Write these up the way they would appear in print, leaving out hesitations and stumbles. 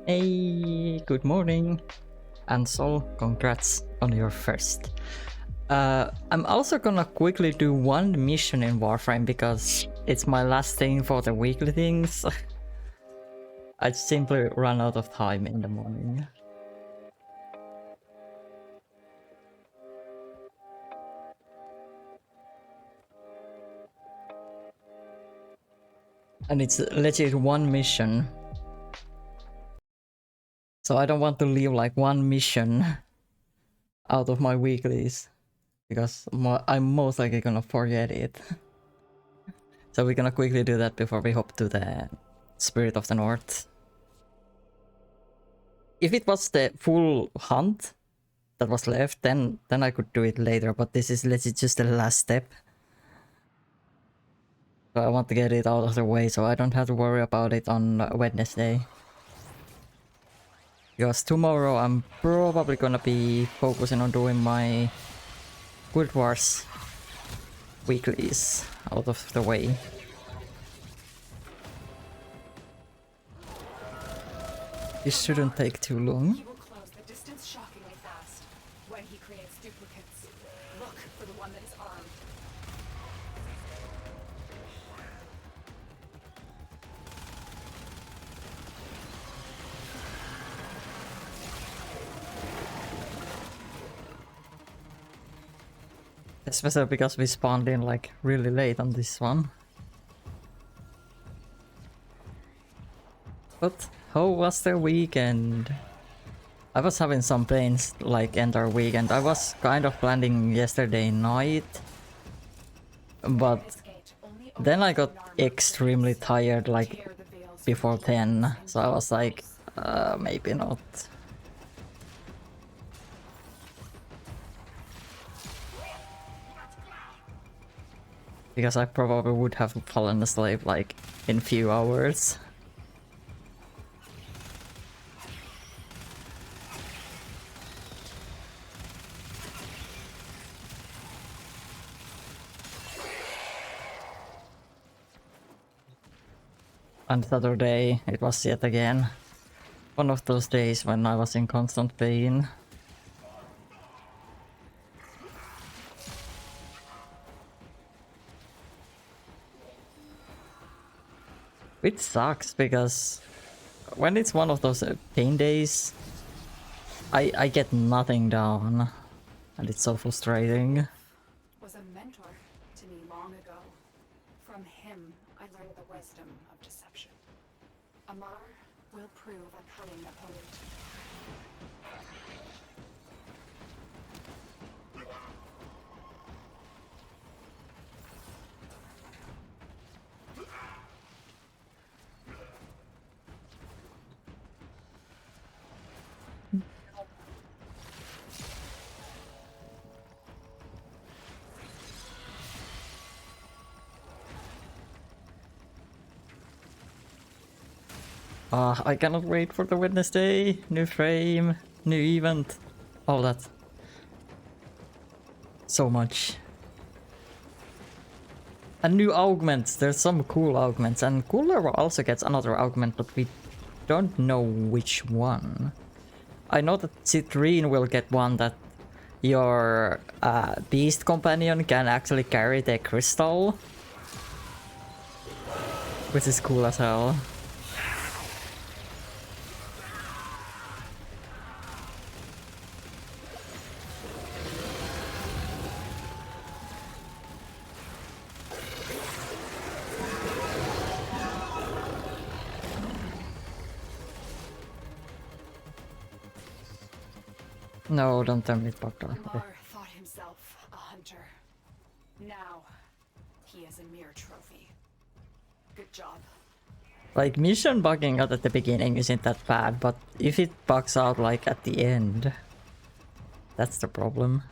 Hey, good morning. And so, congrats on your first. I'm also gonna quickly do one mission in Warframe because it's my last thing for the weekly things. I simply run out of time in the morning. And it's legit one mission. So I don't want to leave like one mission out of my weeklies. Because I'm most likely gonna forget it. So we're gonna quickly do that before we hop to the Spirit of the North. If it was the full hunt that was left, then I could do it later, but this is legit just the last step. So I want to get it out of the way so I don't have to worry about it on Wednesday. Because tomorrow I'm probably gonna be focusing on doing my Guild Wars weeklies out of the way. This shouldn't take too long. He will close the distance shockingly fast. When he creates duplicates, look for the one that is armed. Especially because we spawned in like really late on this one. But how was the weekend? I was having some pains like entire weekend. I was kind of planning yesterday night, but then I got extremely tired like before 10, so I was like, maybe not. Because I probably would have fallen asleep like in few hours. On Saturday, it was yet again one of those days when I was in constant pain. Which sucks because when it's one of those pain days, I get nothing done, and it's so frustrating. Was a mentor to me long ago. From him, I learned the wisdom of deception. Amar will prove a cunning opponent. I cannot wait for the Wednesday. New frame, new event, all that. So much. And new augments. There's some cool augments, and Cooler also gets another augment, but we don't know which one. I know that Citrine will get one that your beast companion can actually carry the crystal, which is cool as hell. No, don't tell me, Doctor. Amar thought himself a hunter. Now, he is a mere trophy. Good job. Like, mission bugging out at the beginning isn't that bad, but if it bugs out like at the end, that's the problem.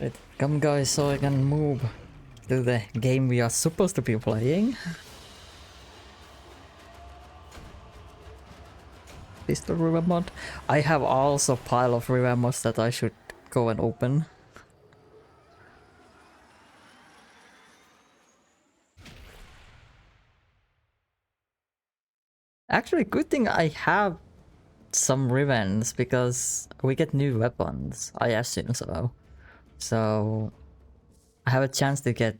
Wait, come guys, so I can move to the game we are supposed to be playing. Is the river mod? I have also a pile of river mods that I should go and open. Actually, good thing I have some revenge because we get new weapons. I assume so. So I have a chance to get.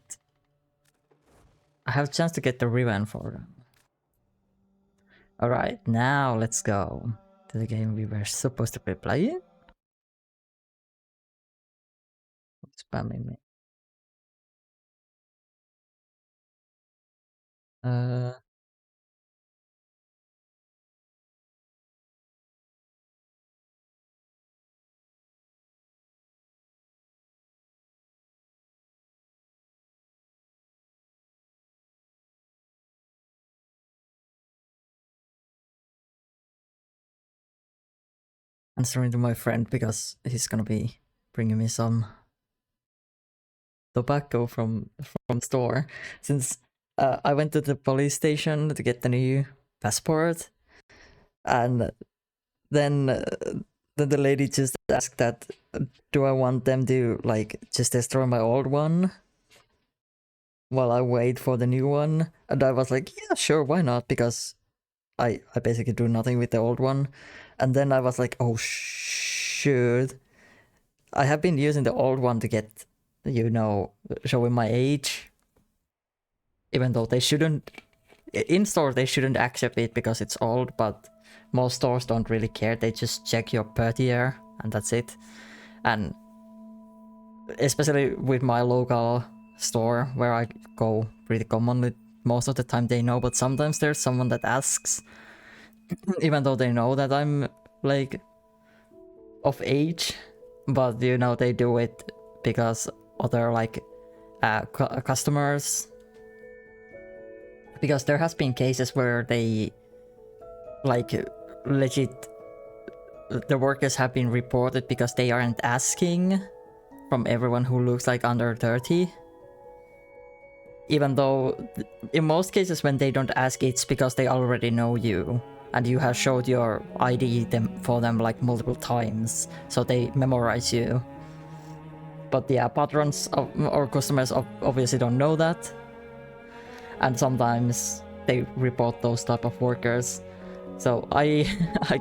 I have a chance to get the revenge for them. All right, now let's go to the game we were supposed to be playing. Spamming me. Uh. Answering to my friend because he's gonna be bringing me some tobacco from store, since I went to the police station to get the new passport, and then then the lady just asked that do I want them to like just destroy my old one while I wait for the new one, and I was like, yeah, sure, why not, because I basically do nothing with the old one. And then I was like, oh shoot, I have been using the old one to get, you know, showing my age. Even though they shouldn't, in store they shouldn't accept it because it's old, but most stores don't really care. They just check your birth year and that's it. And especially with my local store where I go pretty commonly, most of the time they know, but sometimes there's someone that asks, even though they know that I'm like of age, but you know, they do it because other like customers, because there has been cases where they like legit, the workers have been reported because they aren't asking from everyone who looks like under 30, even though in most cases when they don't ask, it's because they already know you and you have showed your ID for them like multiple times, so they memorize you. But yeah, patrons or customers obviously don't know that, and sometimes they report those type of workers. So I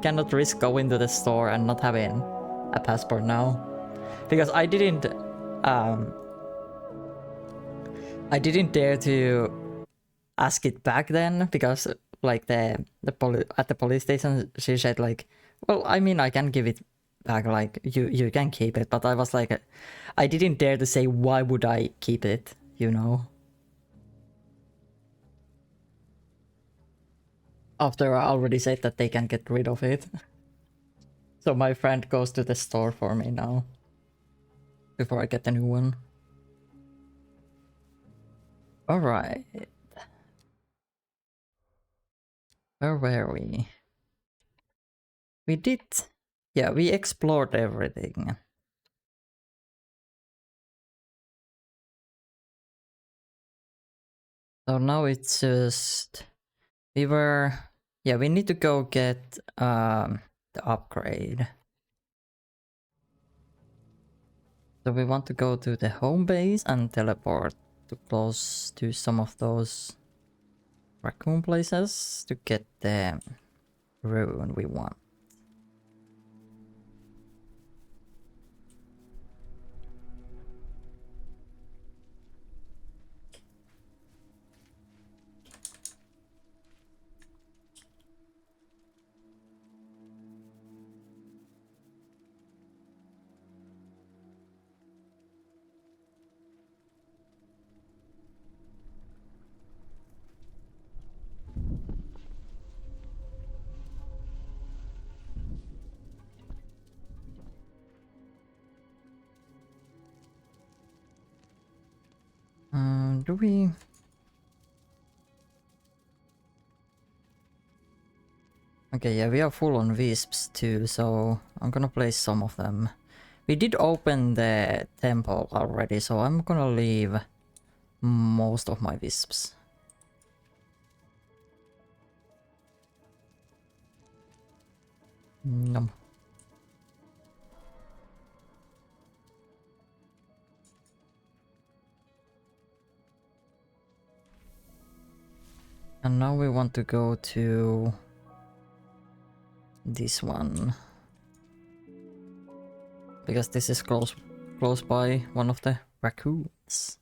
cannot risk going to the store and not having a passport now, because I didn't dare to ask it back then, because like at the police station she said like, well, I mean, I can give it back, like you can keep it, but I was like, I didn't dare to say why would I keep it, you know, after I already said that they can get rid of it. So my friend goes to the store for me now before I get the new one. All right. Where were we? We did... Yeah, we explored everything. So now it's just... We were... Yeah, we need to go get the upgrade. So we want to go to the home base and teleport to close to some of those raccoon places to get the rune we want. Do we... Okay, yeah, we are full on wisps too, so I'm gonna place some of them. We did open the temple already, so I'm gonna leave most of my wisps. Nom. And now we want to go to this one. Because this is close by one of the raccoons.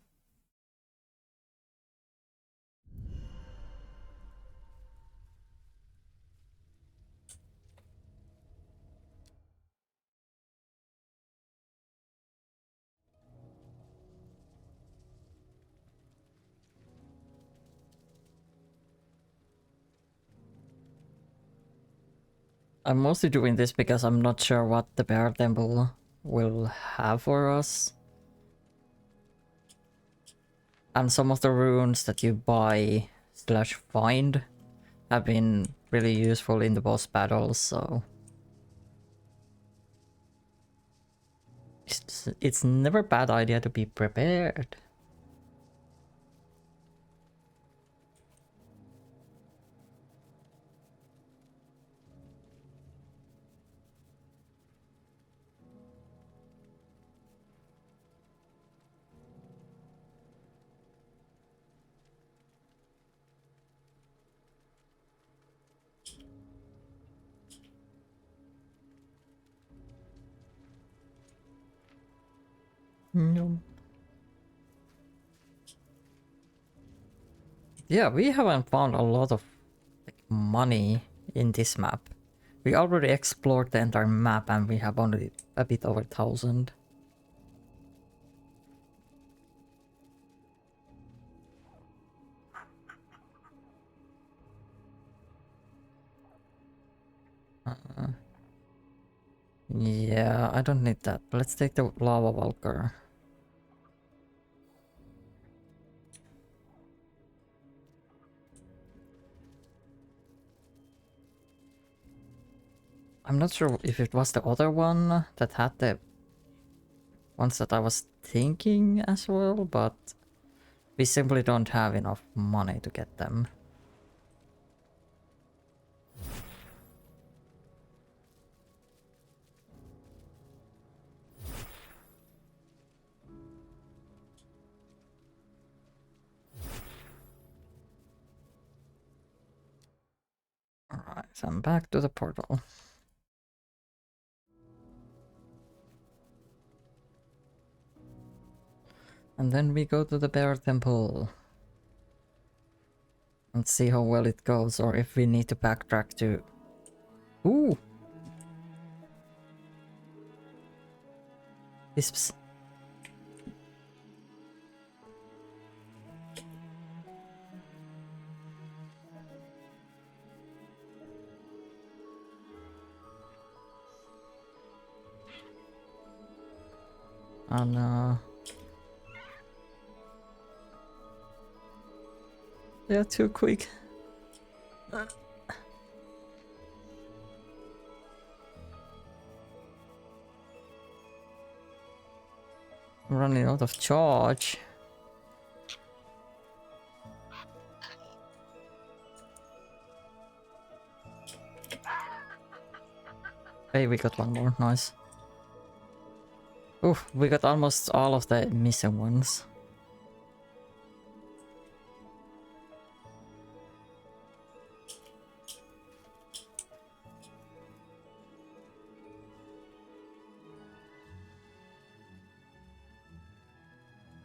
I'm mostly doing this because I'm not sure what the bear temple will have for us. And some of the runes that you buy slash find have been really useful in the boss battles, so... It's never a bad idea to be prepared. No. Yeah, we haven't found a lot of money in this map. We already explored the entire map and we have only a bit over 1,000. Yeah, I don't need that. Let's take the lava walker. I'm not sure if it was the other one that had the ones that I was thinking as well, but we simply don't have enough money to get them. Alright, so I'm back to the portal. And then we go to the bear temple. And see how well it goes, or if we need to backtrack to... Ooh! Wisps. Oh no. They're too quick. I'm running out of charge. Hey, we got one more. Nice. Oof, we got almost all of the missing ones.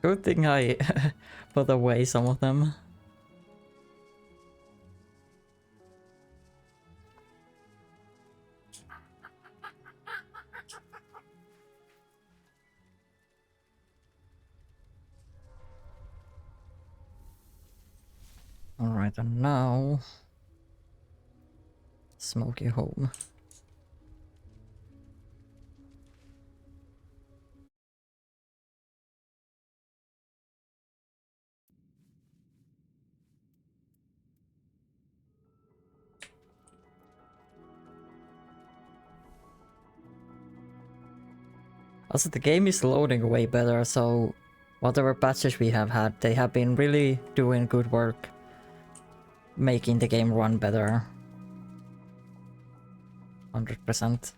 Good thing I put away some of them. Alright, and now... Smoky home. Also, the game is loading way better, so whatever patches we have had, they have been really doing good work making the game run better. 100%.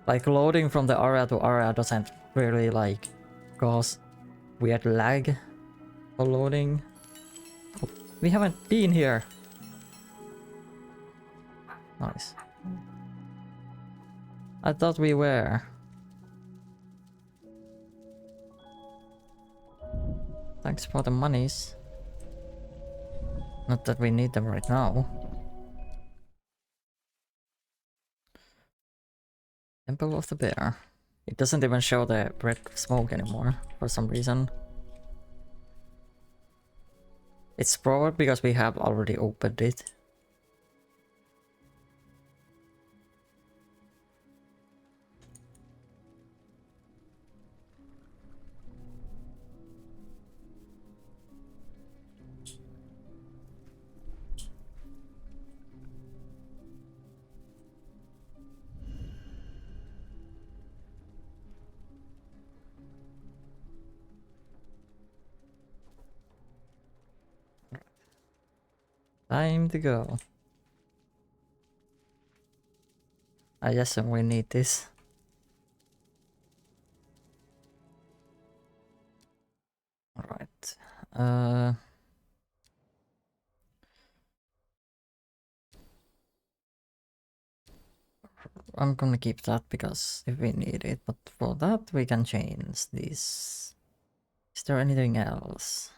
Like, loading from the area to area doesn't really, like, cause weird lag for loading. Oh, we haven't been here! Nice. I thought we were. Thanks for the monies. Not that we need them right now. Temple of the Bear. It doesn't even show the red smoke anymore, for some reason. It's probably because we have already opened it. Time to go. I guess we need this. Alright. I'm gonna keep that because if we need it, but for that we can change this. Is there anything else?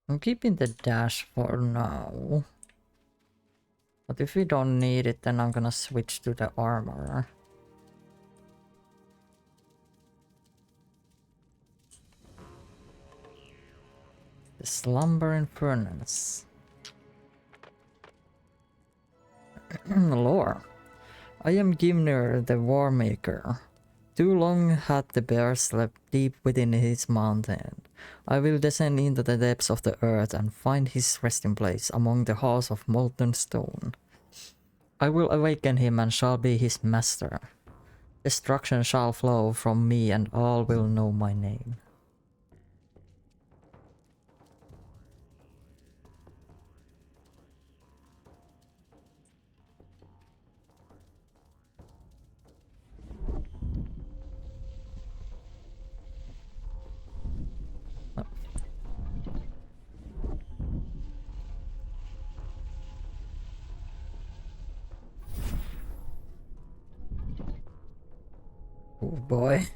I'm keeping the dash for now. But if we don't need it, then I'm gonna switch to the armor. The slumbering furnace. Lore. I am Gimnir the War Maker. Too long had the bear slept deep within his mountain. I will descend into the depths of the earth and find his resting place among the halls of molten stone. I will awaken him and shall be his master. Destruction shall flow from me and all will know my name. Oh boy.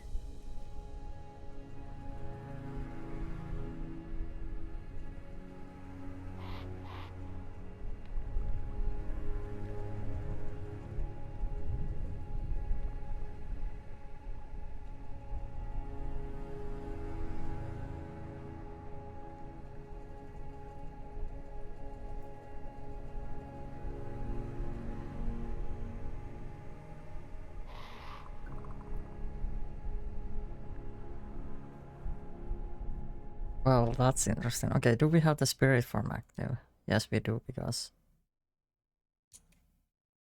Well, that's interesting. Okay, do we have the spirit form active? Yes, we do, because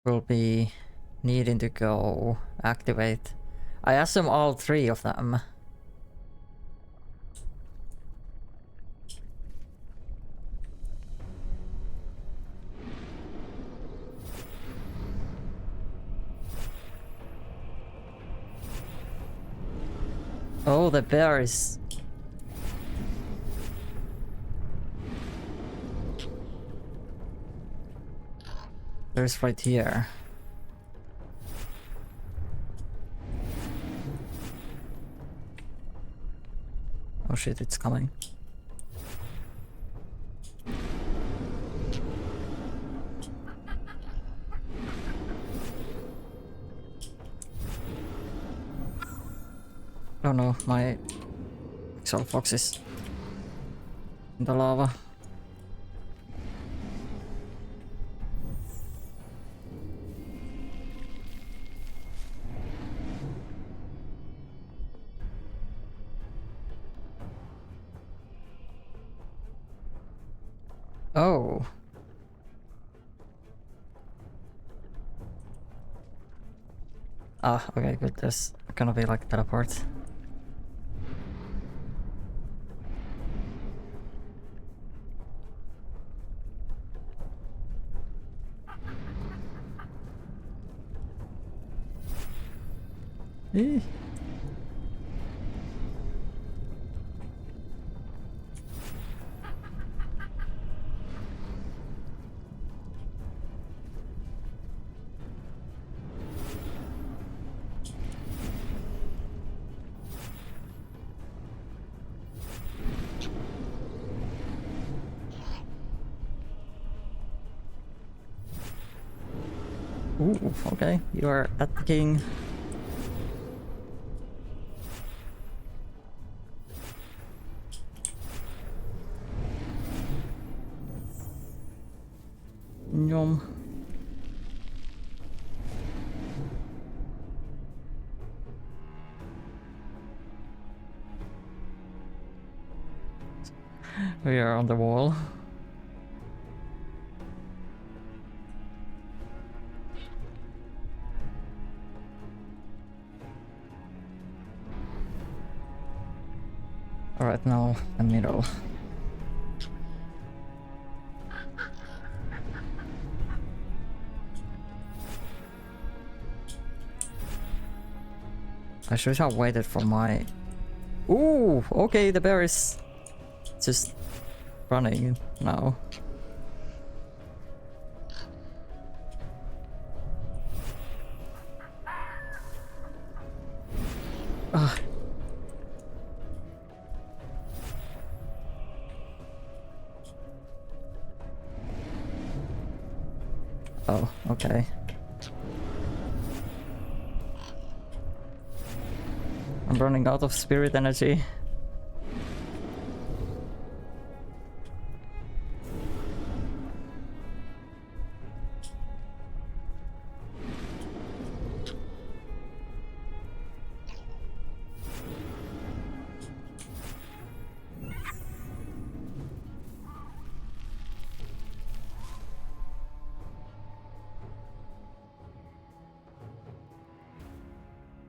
we'll be needing to go activate. I assume all three of them. Oh, the bear is... There's right here. Oh shit, it's coming. Oh no, my Exile Fox is in the lava. Oh. Ah, okay, good. There's gonna be like teleport. Eh. Ooh, okay, you are at the king. Yum. We are on the wall. Alright, now the middle. I should have waited for my... Ooh, okay, the bear is just running now. Ah. Oh, okay. I'm running out of spirit energy.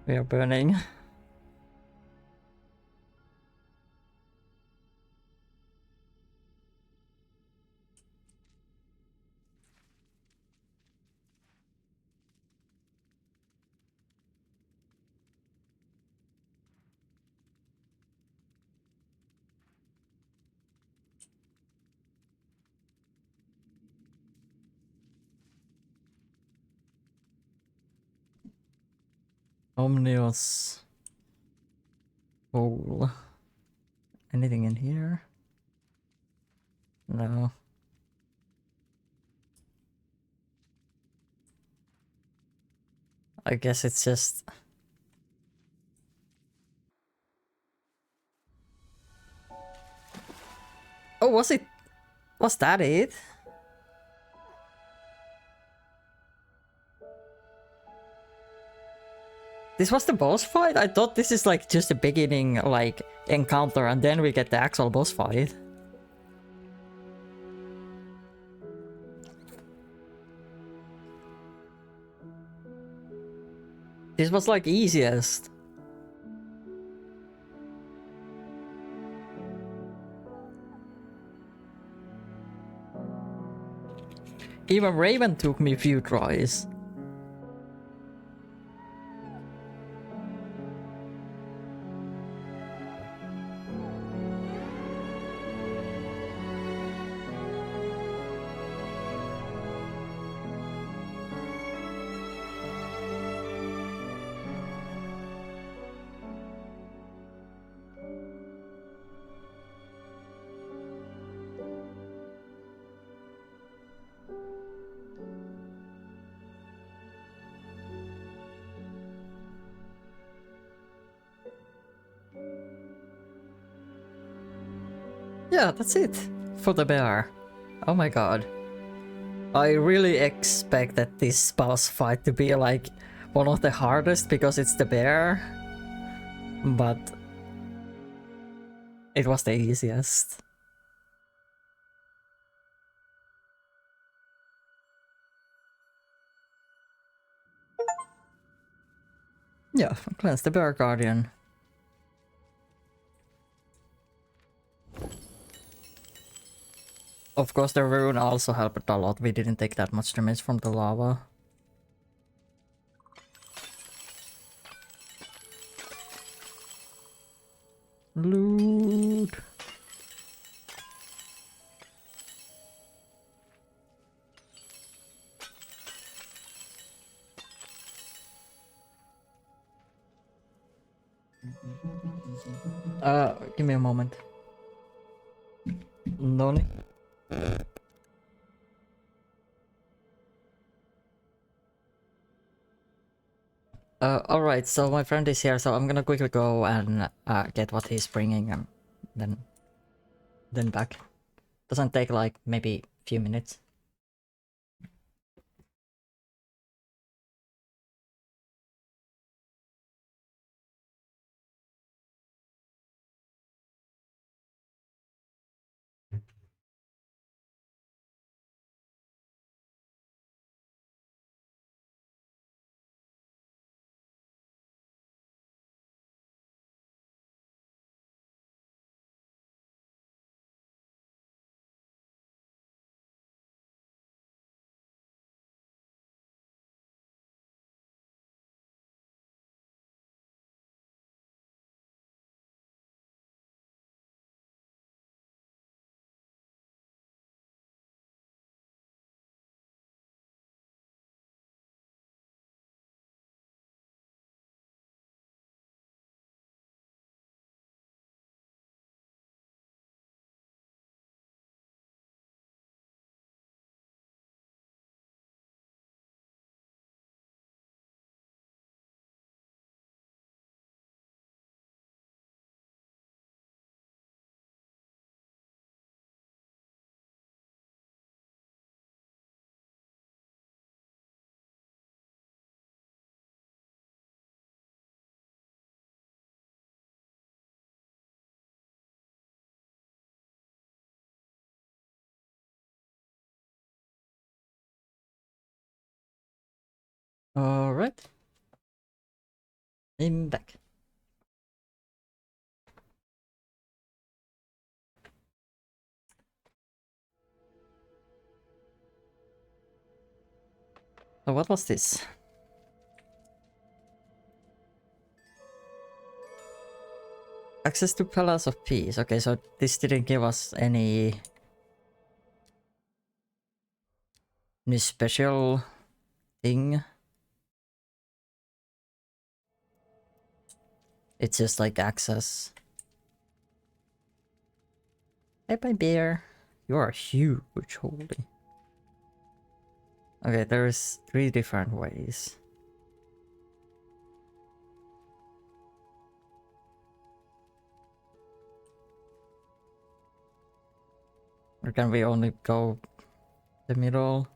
We are burning. Omnios. Hole. Anything in here? No. I guess it's just... Oh, was it? Was that it? This was the boss fight? I thought this is like just the beginning, like, encounter, and then we get the actual boss fight. This was like easiest. Even Raven took me a few tries. Yeah, that's it for the bear. Oh my god. I really expected this boss fight to be like one of the hardest because it's the bear, but it was the easiest. Yeah, cleanse the bear guardian. Of course, the rune also helped a lot. We didn't take that much damage from the lava. Loot. Give me a moment. Noni. Alright, so my friend is here, so I'm gonna quickly go and get what he's bringing and then back. Doesn't take like maybe a few minutes. Alright. I'm back. So what was this? Access to Palace of Peace. Okay, so this didn't give us any new special thing. It's just like access. Hey, bye bear. You are huge, holy. Okay, there's 3 different ways. Or can we only go the middle?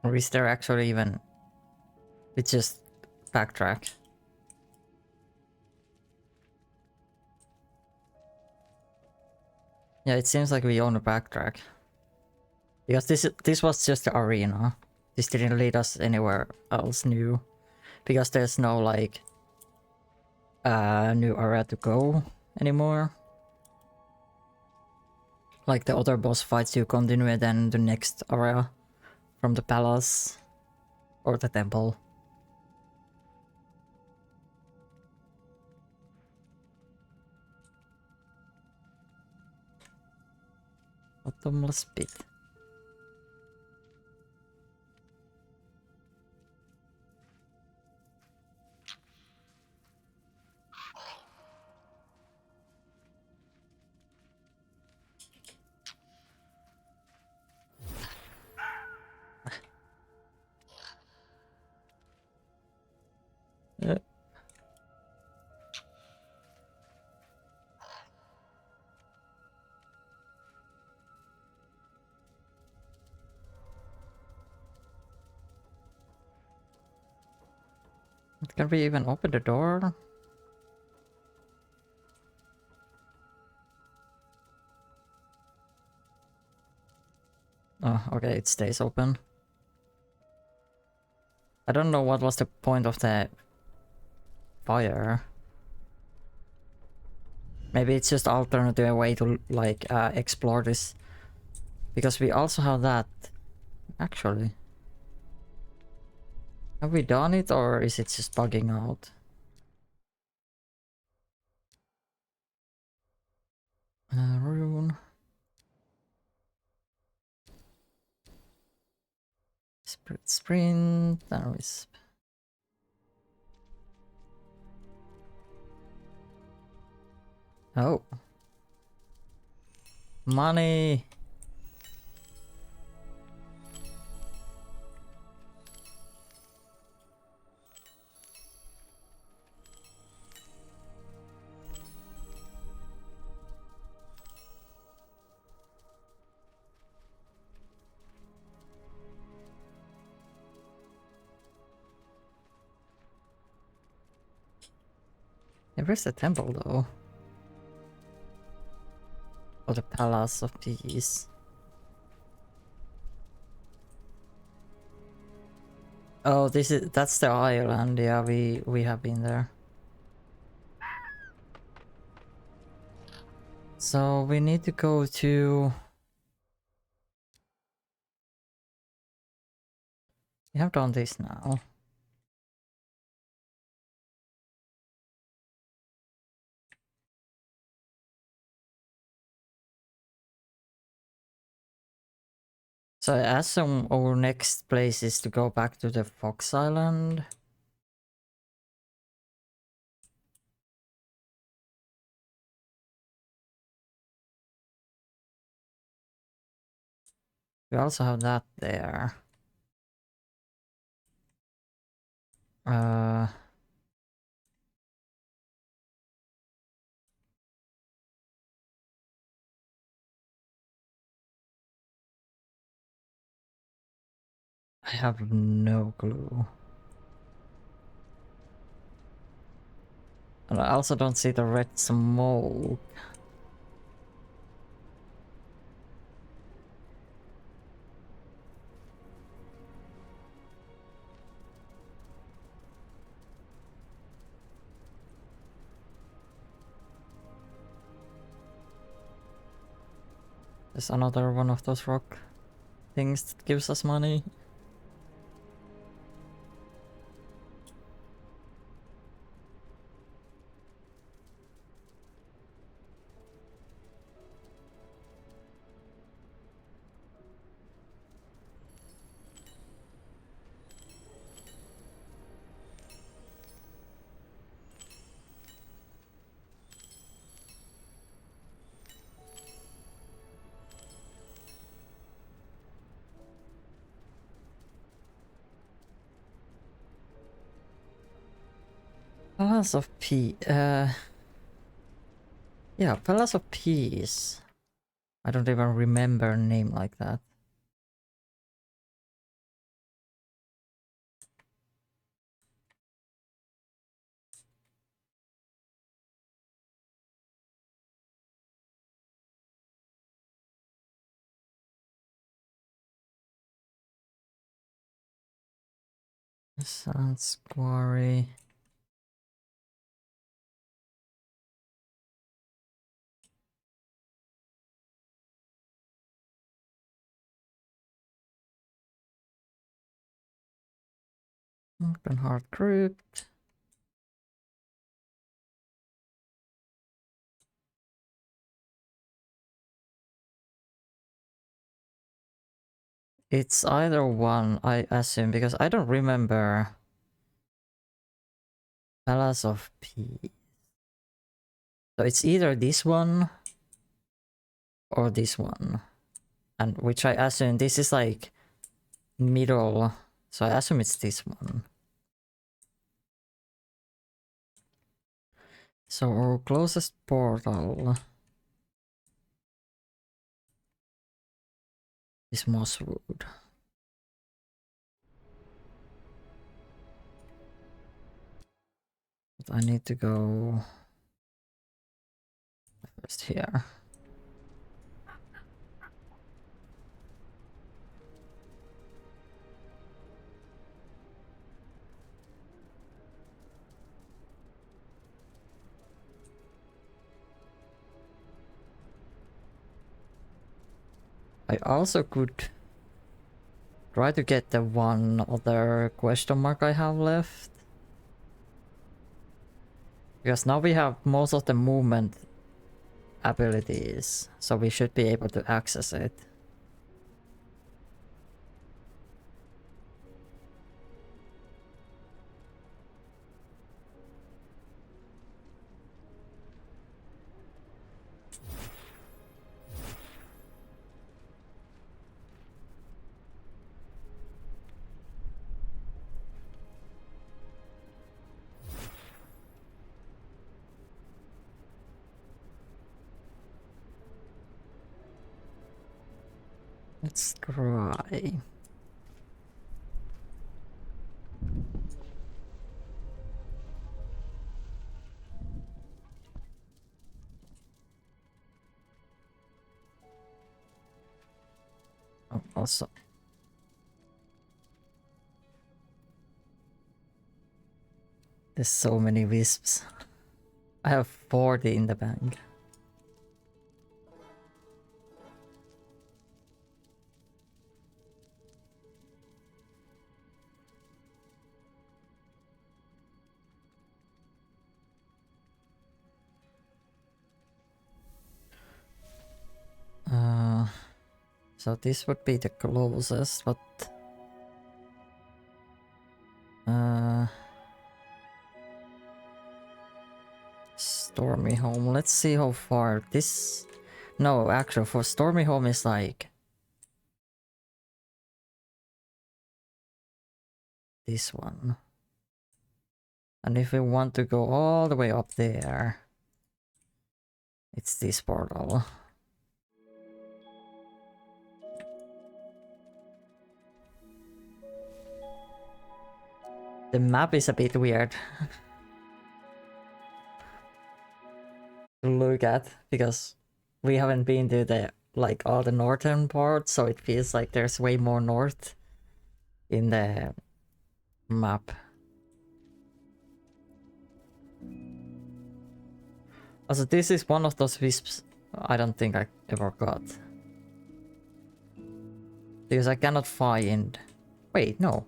Or is there actually even... It's just backtrack. Yeah, it seems like we own a backtrack. Because this was just the arena. This didn't lead us anywhere else new. Because there's no like new area to go anymore. Like the other boss fights you continue then the next area from the palace or the temple. Bottomless pit. Can we even open the door? Oh, okay, it stays open. I don't know what was the point of the fire. Maybe it's just alternative way to like explore this. Because we also have that. Actually. Have we done it or is it just bugging out? Rune. Spirit sprint and wisp. Oh. Money. Yeah, where's the temple though? Or the Palace of Peace. Oh, that's the island. Yeah, we have been there. So we need to go to... We have done this now. So I assume our next place is to go back to the Fox Island. We also have that there. I have no clue. And I also don't see the red smoke. There's another one of those rock things that gives us money. Palace of Peace. Yeah, Palace of Peace. I don't even remember a name like that. Sans quarry. Open hard crypt. It's either one, I assume, because I don't remember Palace of Peace. So it's either this one or this one. And which I assume this is like middle. So I assume it's this one. So our closest portal is Mosswood. But I need to go first here. I also could try to get the one other question mark I have left. Because now we have most of the movement abilities, so we should be able to access it. Let's try. Oh, also. There's so many wisps. I have 40 in the bank. So this would be the closest, but Stormy Home. Let's see how far this. No, actually, for Stormy Home is like this one. And if we want to go all the way up there, it's this portal. The map is a bit weird to look at because we haven't been to the like all the northern parts, so it feels like there's way more north in the map. Also, this is one of those wisps I don't think I ever got. Because I cannot find... Wait, no.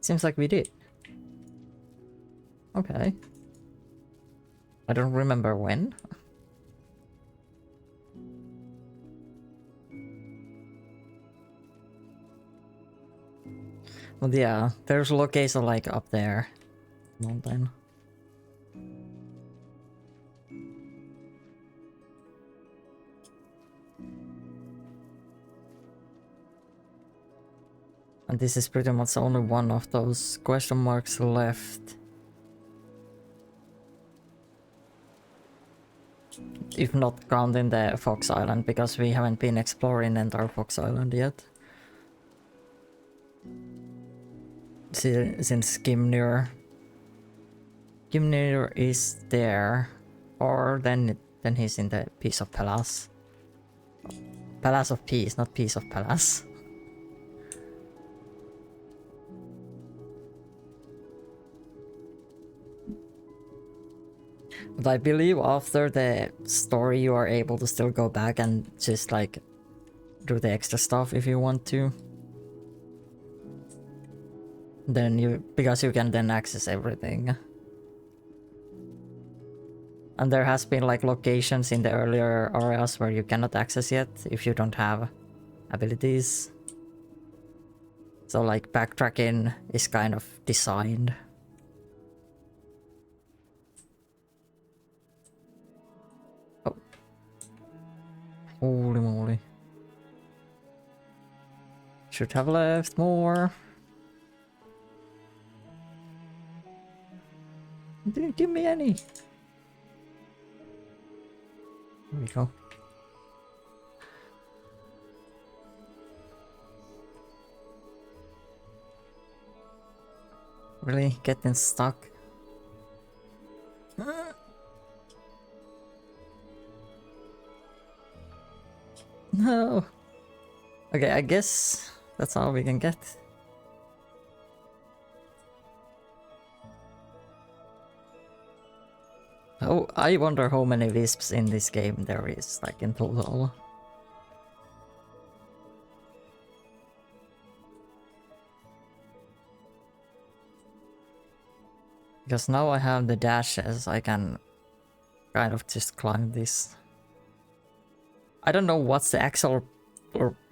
Seems like we did. Okay. I don't remember when. But yeah, there's location like up there. Mountain. And this is pretty much only one of those question marks left. If not counting the Fox Island, because we haven't been exploring the entire Fox Island yet. Since Gimnir is there, or then he's in the Piece of Palace. Palace of Peace, not Piece of Palace. But I believe after the story you are able to still go back and just like do the extra stuff if you want to. Then because you can then access everything. And there has been like locations in the earlier areas where you cannot access yet if you don't have abilities. So like backtracking is kind of designed. Oh. Holy moly. Should have left more. Didn't give me any. There we go. Really? Getting stuck? No. Okay, I guess that's all we can get. Oh, I wonder how many wisps in this game there is, like in total. Because now I have the dashes, I can kind of just climb this. I don't know what's the actual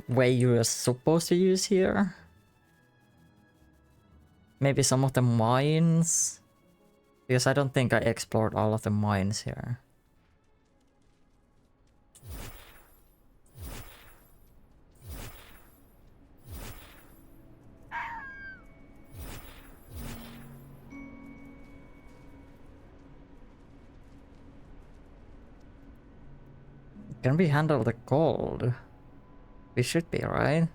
way you are supposed to use here. Maybe some of the mines? Because I don't think I explored all of the mines here. Can we handle the gold? We should be, right?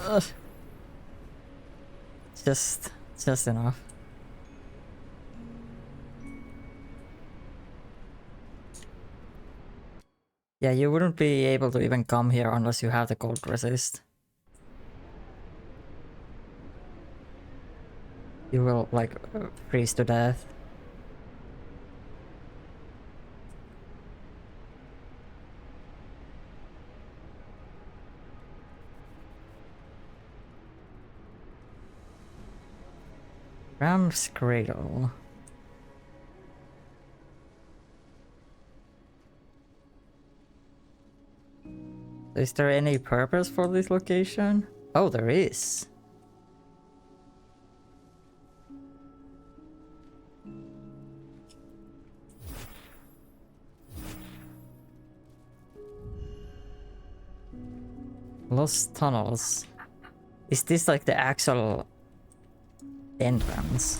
Ugh. Just enough. Yeah, you wouldn't be able to even come here unless you have the cold resist. You will, like, freeze to death. Ram's Cradle. Is there any purpose for this location? Oh, there is. Lost tunnels. Is this like the actual entrance?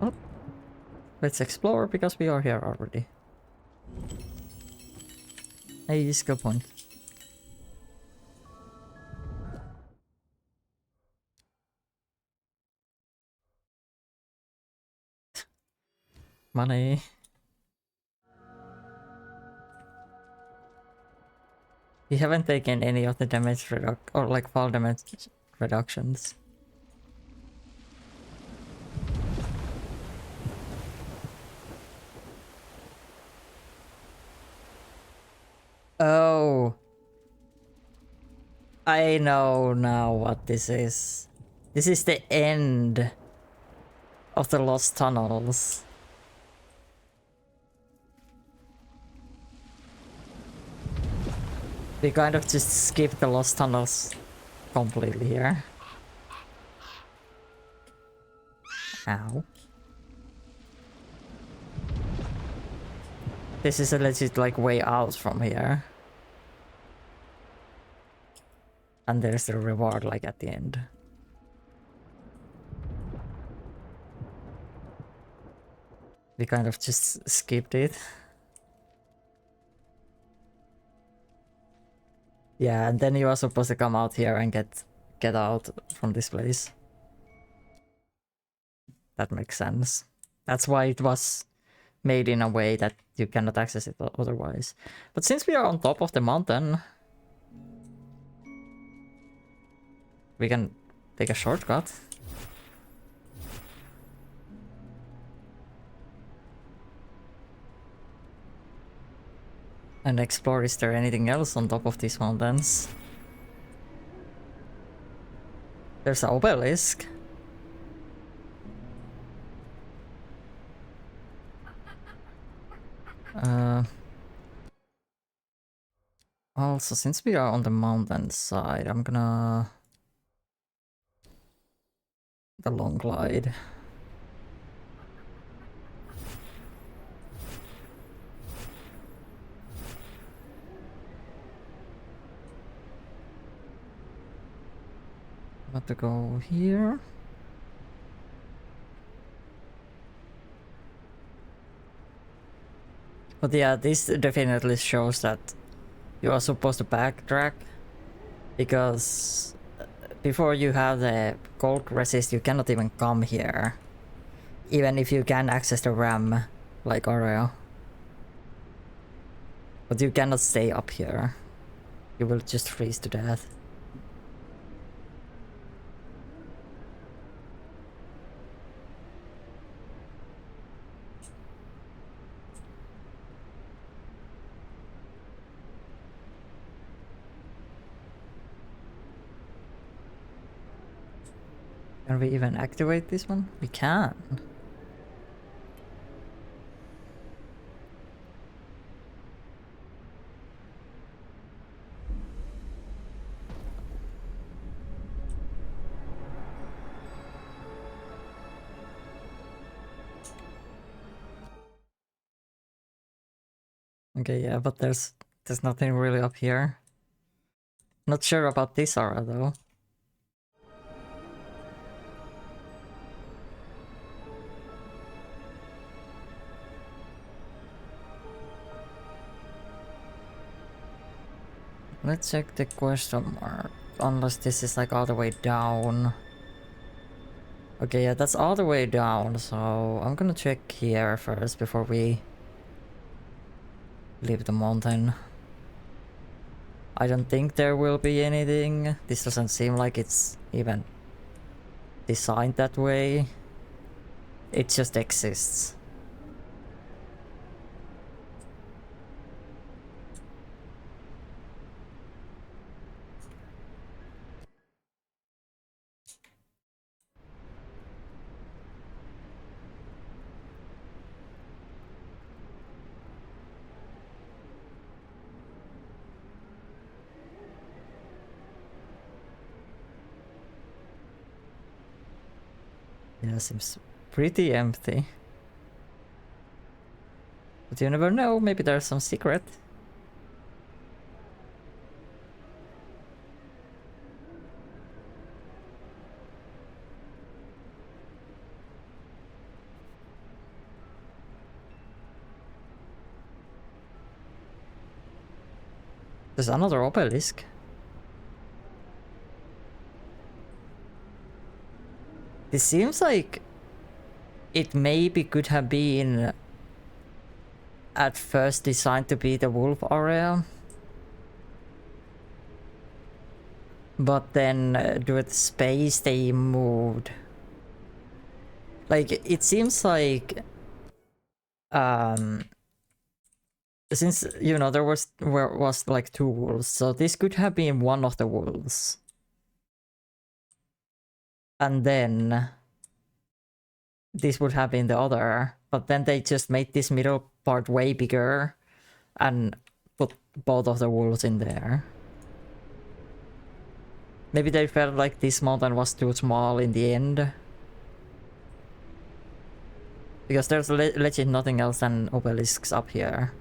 Oh. Let's explore because we are here already. Hey, it's a good point. Money. We haven't taken any of the damage or like fall damage reductions. Oh. I know now what this is. This is the end of the lost tunnels. We kind of just skip the lost tunnels completely here. Ow. This is a legit like way out from here. And there's the reward like at the end. We kind of just skipped it. Yeah, and then you are supposed to come out here and get out from this place. That makes sense. That's why it was made in a way that you cannot access it otherwise. But since we are on top of the mountain, we can take a shortcut. And explore, is there anything else on top of these mountains? There's an obelisk. Also, since we are on the mountain side, I'm gonna... the long glide. About to go here. But yeah, this definitely shows that you are supposed to backtrack, because before you have the gold resist, you cannot even come here. Even if you can access the RAM, like area. But you cannot stay up here. You will just freeze to death. Can we even activate this one? We can. Okay, yeah, but there's nothing really up here. Not sure about this aura though. Let's check the question mark. Unless this is like all the way down. Okay, yeah, that's all the way down, so I'm gonna check here first before we leave the mountain. I don't think there will be anything. This doesn't seem like it's even designed that way. It just exists. Yeah, seems pretty empty. But you never know, maybe there's some secret. There's another obelisk. This seems like it maybe could have been at first designed to be the wolf area. But then due to space they moved. Like, it seems like since, you know, there was like two wolves, so this could have been one of the wolves. And then this would have been the other, but then they just made this middle part way bigger and put both of the wolves in there. Maybe they felt like this mountain was too small in the end. Because there's legit nothing else than obelisks up here.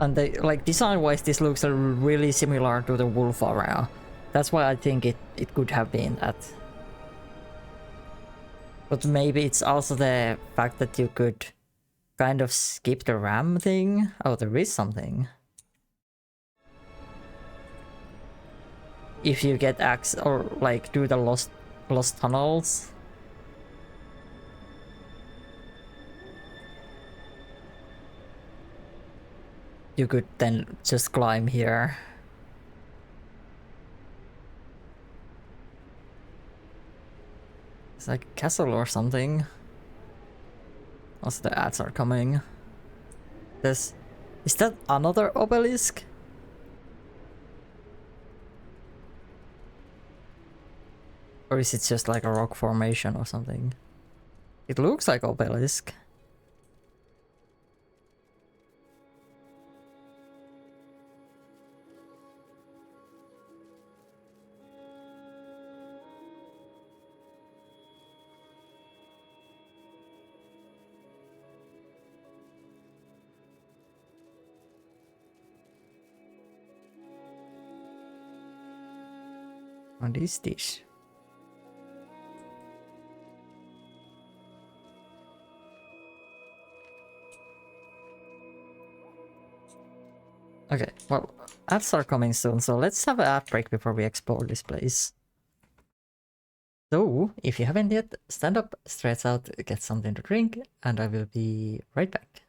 And they, like, design-wise, this looks really similar to the wolf area. That's why I think it could have been that. But maybe it's also the fact that you could kind of skip the ram thing. Oh, there is something. If you get access or like do the lost tunnels. You could then just climb here. It's like a castle or something. Also the ads are coming. Is that another obelisk? Or is it just like a rock formation or something? It looks like obelisk. What is this? Okay, well, ads are coming soon, so let's have an ad break before we explore this place. So, if you haven't yet, stand up, stretch out, get something to drink, and I will be right back.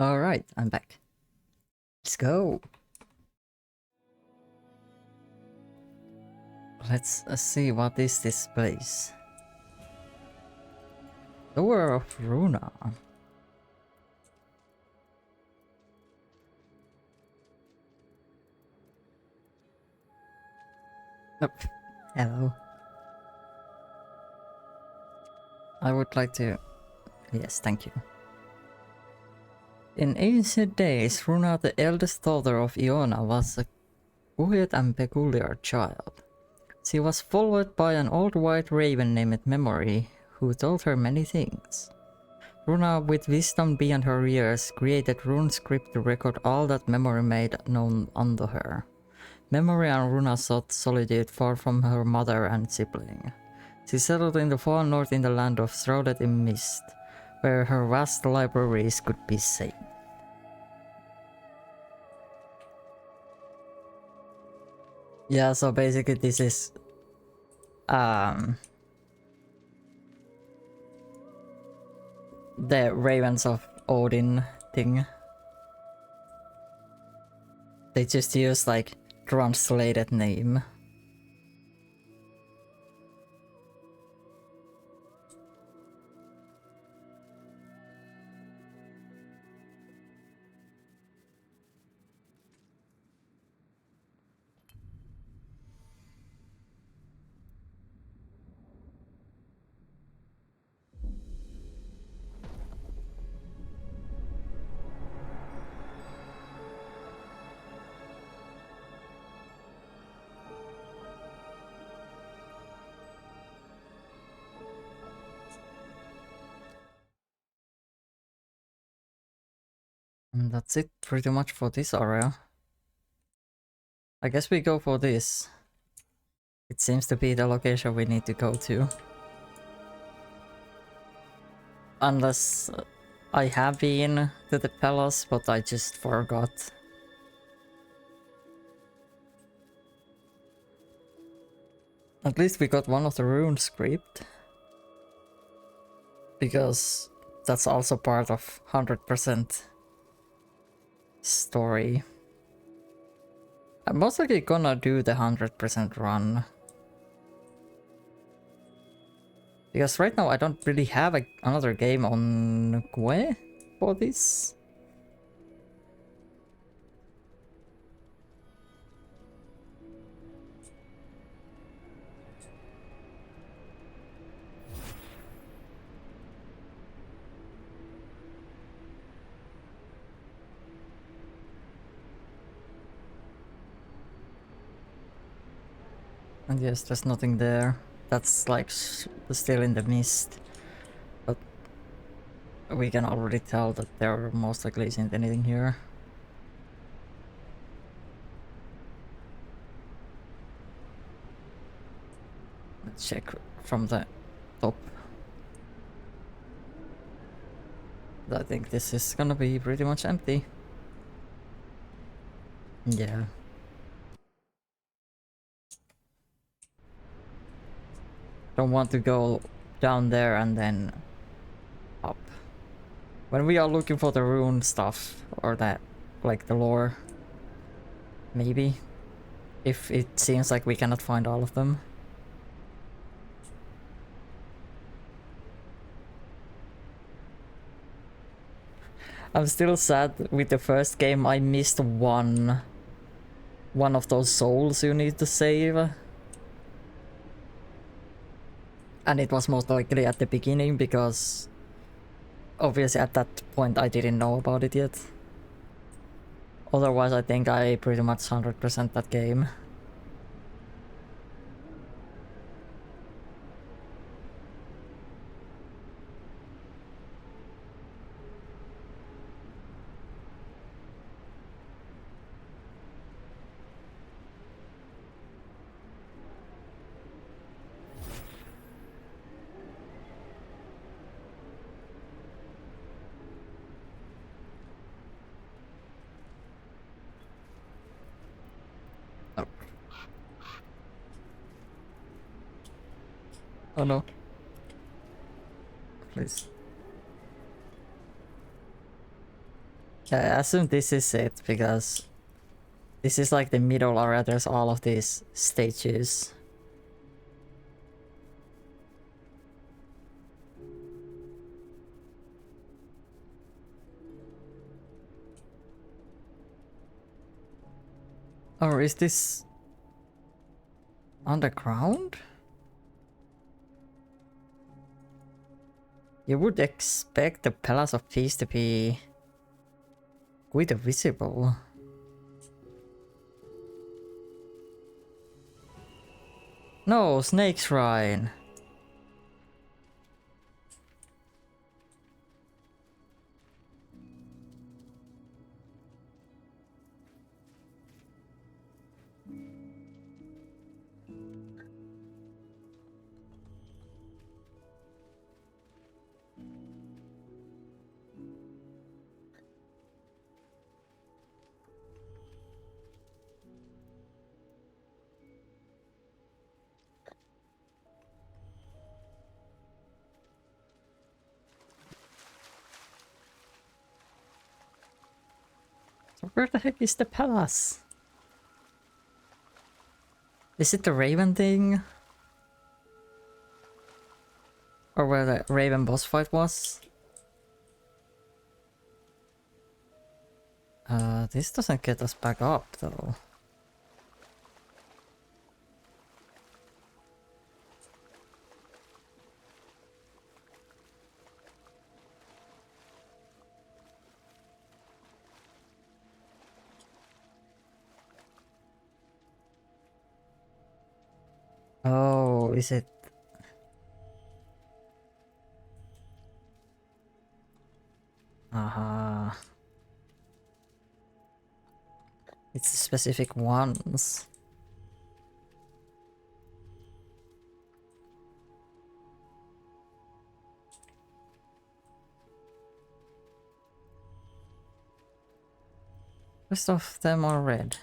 Alright, I'm back. Let's go. Let's see what is this place. Tower of Runa. Oh, hello. I would like to... Yes, thank you. In ancient days, Runa, the eldest daughter of Iona, was a quiet and peculiar child. She was followed by an old white raven named Memory, who told her many things. Runa, with wisdom beyond her years, created rune script to record all that Memory made known unto her. Memory and Runa sought solitude far from her mother and sibling. She settled in the far north in the land of shrouded in mist, where her vast libraries could be safe. Yeah, so basically this is the Ravens of Odin thing. They just use like translated name. And that's it pretty much for this area. I guess we go for this. It seems to be the location we need to go to. Unless I have been to the palace, but I just forgot. At least we got one of the rune script. Because that's also part of 100% story. I'm most likely gonna do the 100% run. Because right now I don't really have another game on Gue for this. And yes, there's nothing there. That's like still in the mist. But we can already tell that there most likely isn't anything here. Let's check from the top. I think this is gonna be pretty much empty. Yeah. Don't want to go down there and then up. When we are looking for the rune stuff, or that, like the lore, maybe. If it seems like we cannot find all of them. I'm still sad with the first game. I missed one of those souls you need to save. And it was most likely at the beginning because obviously at that point I didn't know about it yet. Otherwise I think I pretty much 100% that game. Oh. Oh no. Please. I assume this is it, because this is like the middle area, there's all of these stages. Or is this underground? You would expect the Palace of Peace to be quite visible. No, Snake Shrine. So where the heck is the palace? Is it the Raven thing? Or where the Raven boss fight was? This doesn't get us back up though. Oh, is it? Aha. It's the specific ones. Rest of them are red.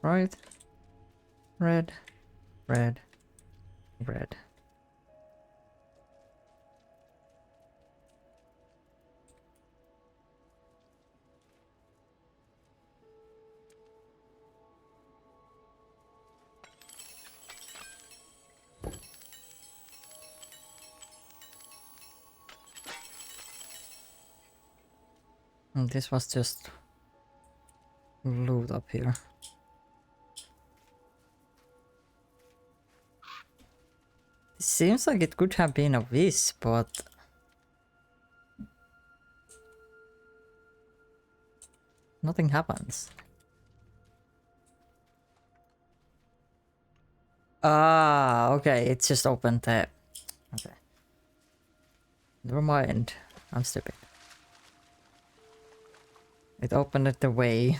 Right? Red, red, red. And this was just loot up here. It seems like it could have been a wisp, but nothing happens. Ah, okay, it's just opened the... Okay. Never mind. I'm stupid. It opened it the way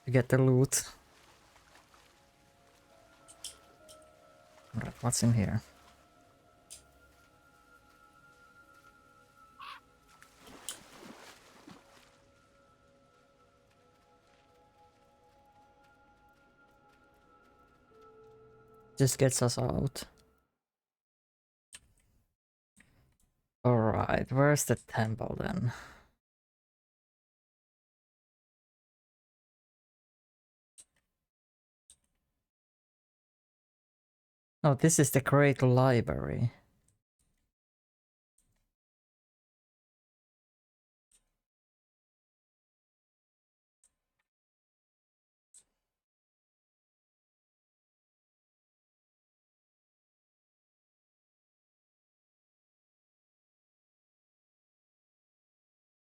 to get the loot. Alright, what's in here? Just gets us out. Alright, where's the temple then? Oh, this is the Great Library.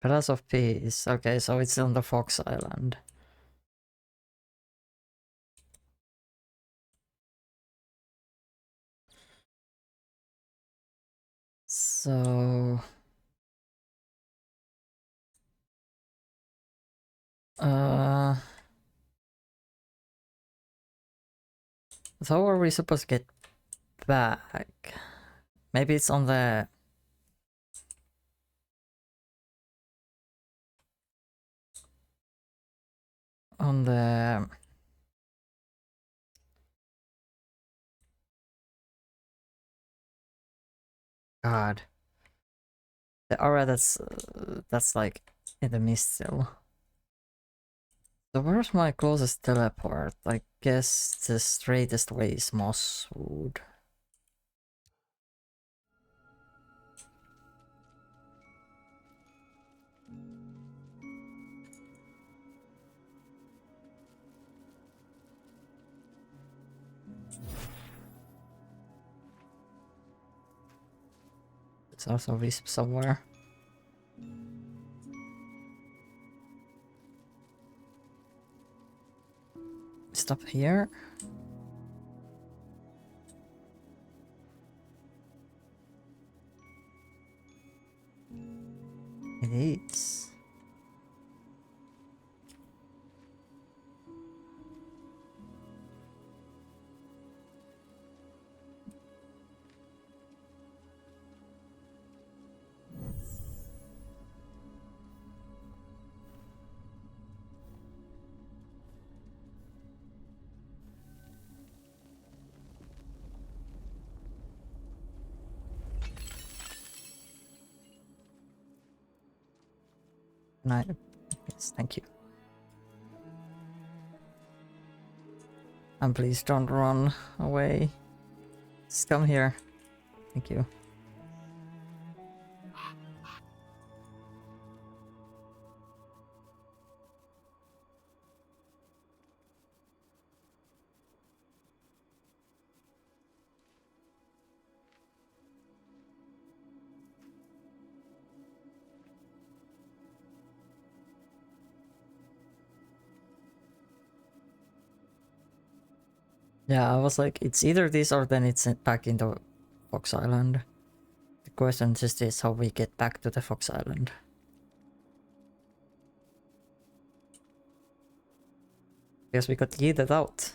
Palace of Peace. Okay, so it's on the Fox Island. So... So how are we supposed to get back? Maybe it's on the... On the... God. The aura that's like in the mist still. So where's my closest teleport? I guess the straightest way is Mosswood. It's also Wisp somewhere. Stop here. It is. Yes, thank you. And please don't run away. Just come here. Thank you. Yeah, I was like, it's either this or then it's back into Fox Island. The question just is how we get back to the Fox Island. Because we got yeeted out.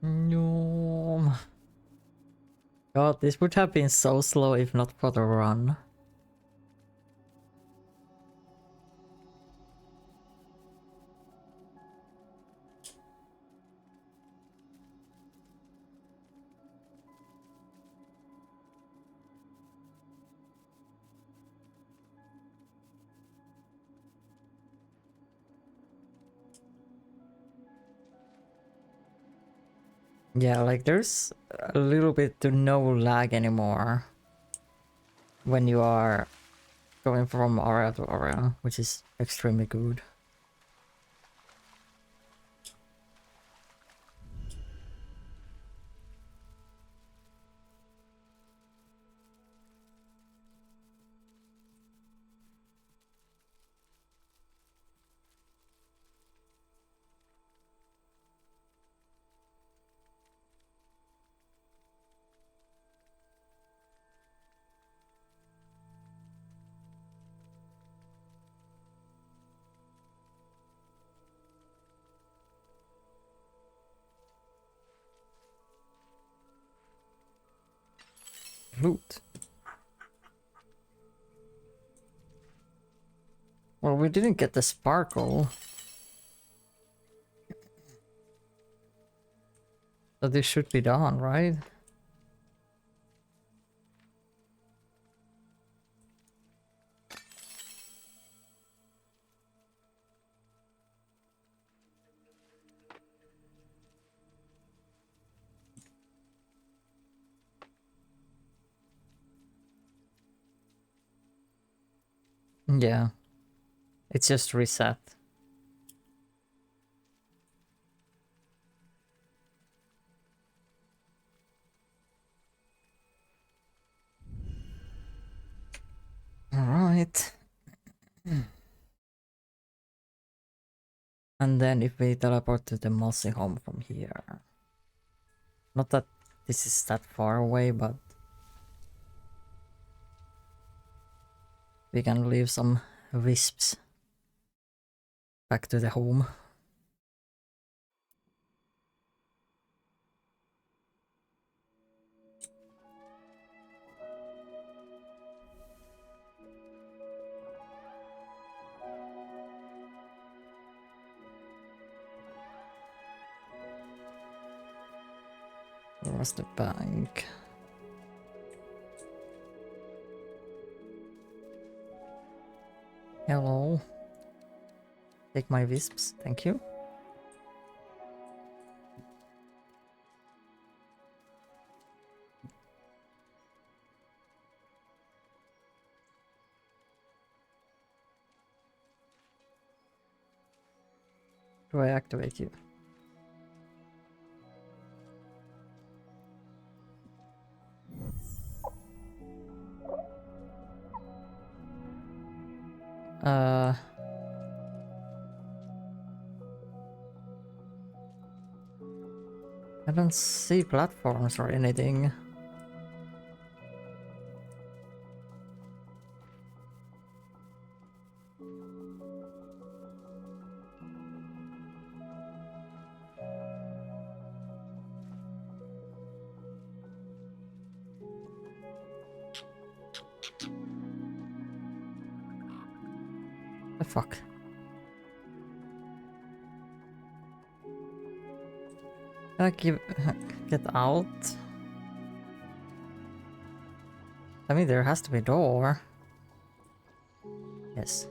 No. God, this would have been so slow if not for the run. Yeah, like there's a little bit to no lag anymore when you are going from area to area, which is extremely good. Loot. Well, we didn't get the sparkle. So this should be done, right? Yeah. It's just reset. Alright. And then if we teleport to the Mossy home from here. Not that this is that far away, but we can leave some wisps back to the home. Where's the bank? Hello. Take my wisps, thank you. Do I activate you? I don't see platforms or anything. The fuck? Can I get out? I mean, there has to be a door. Yes.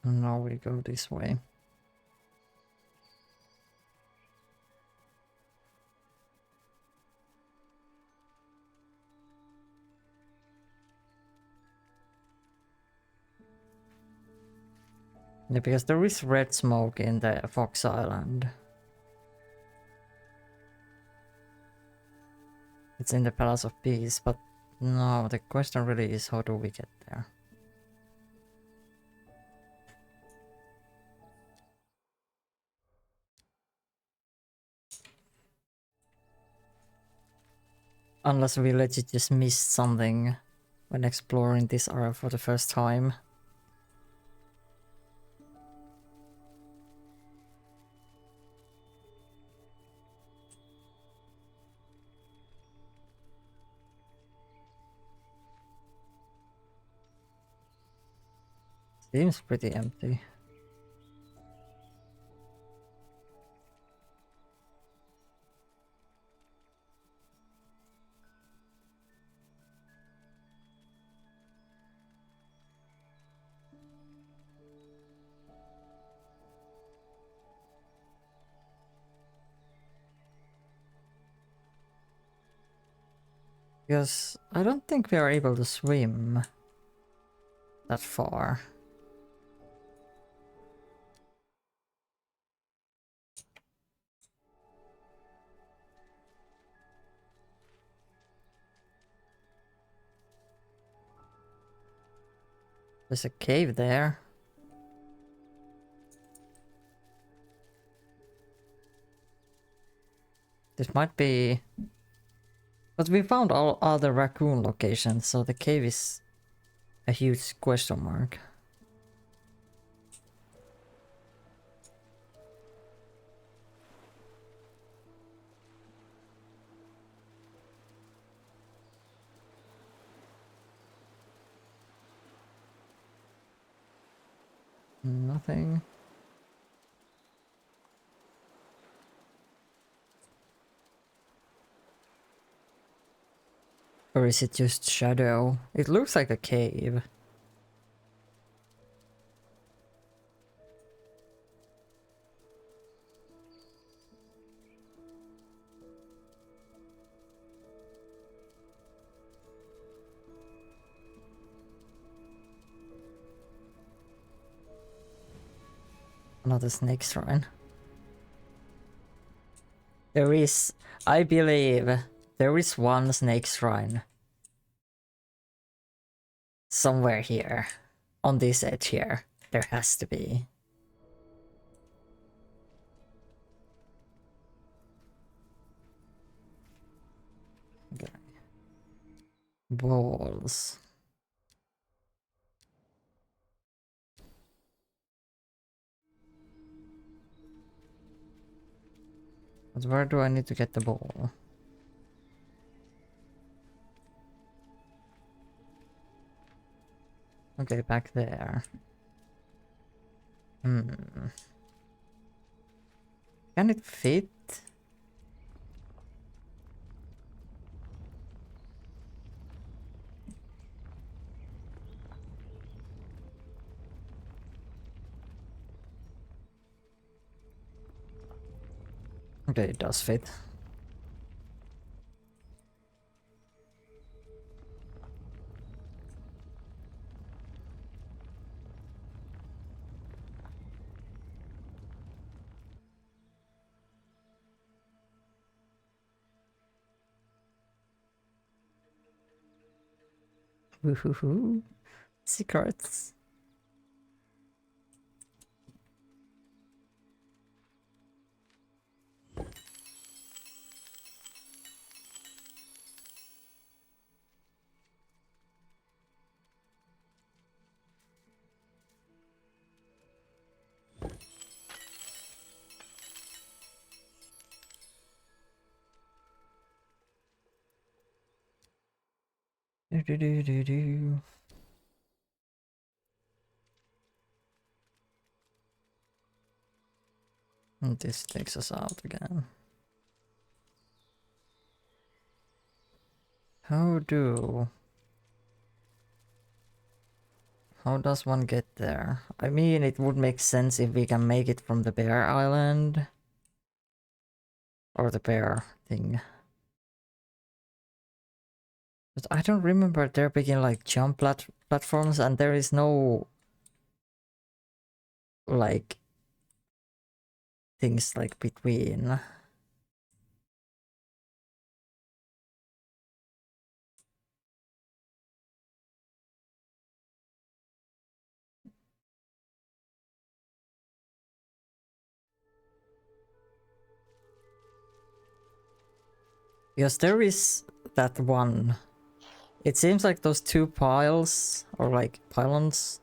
Now we go this way. Yeah, because there is red smoke in the Fox Island. It's in the Palace of Peace, but no, the question really is how do we get there? Unless we legit just missed something when exploring this area for the first time. Seems pretty empty. Because I don't think we are able to swim that far. There's a cave there. This might be... But we found all other raccoon locations, so the cave is a huge question mark. Nothing. Or is it just shadow? It looks like a cave. Another snake shrine. There is, I believe, there is one snake shrine somewhere here, on this edge here. There has to be. Okay. Balls. But where do I need to get the ball? Okay, back there. Hmm. Can it fit? Okay, it does fit. Woohoo! Secrets. Do do do do do. And this takes us out again. How does one get there? I mean, it would make sense if we can make it from the bear island. Or the bear thing. But I don't remember there being like jump platforms, and there is no like things like between. Because there is that one. It seems like those two piles, or like pylons,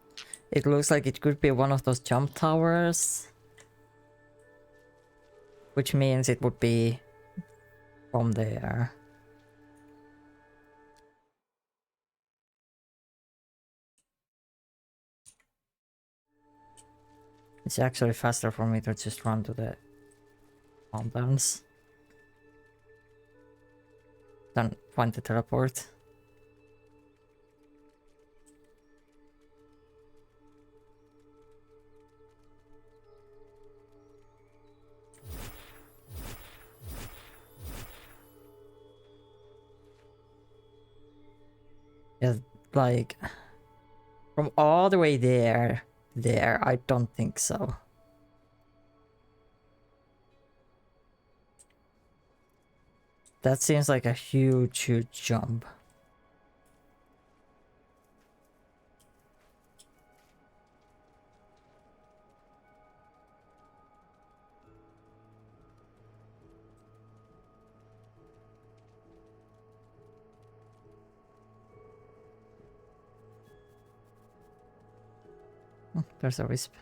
it looks like it could be one of those jump towers. Which means it would be from there. It's actually faster for me to just run to the mountains than find the teleport. Yeah, like from all the way there, I don't think so. That seems like a huge jump. Oh, there's a wisp.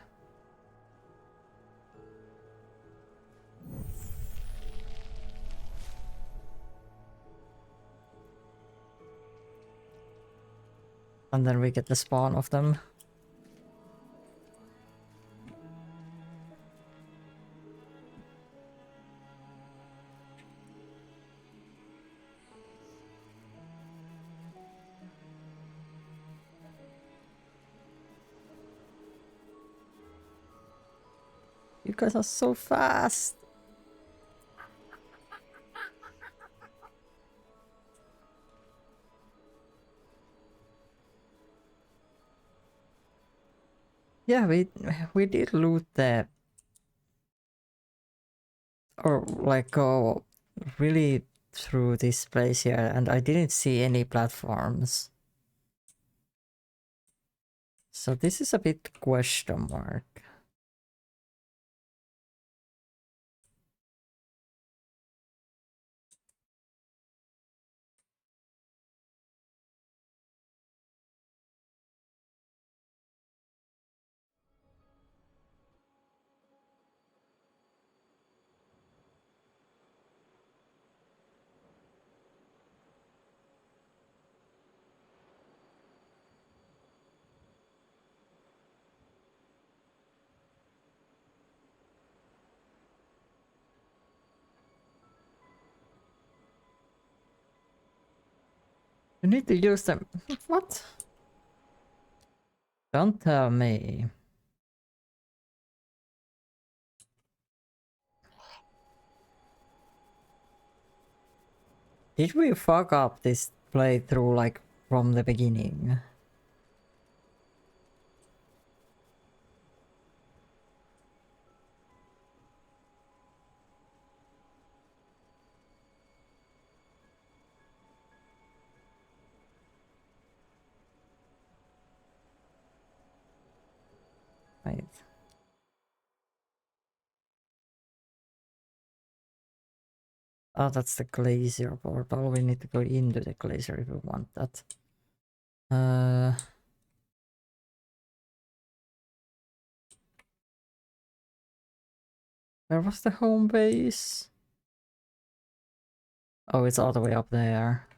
And then we get the spawn of them. You guys are so fast. Yeah, we did loot the or like go really through this place here, and I didn't see any platforms. So this is a bit question mark. You need to use them. What? Don't tell me. Did we fuck up this playthrough like from the beginning? Wait. Oh, that's the glacier portal. We need to go into the glacier if we want that. Where was the home base? Oh, it's all the way up there.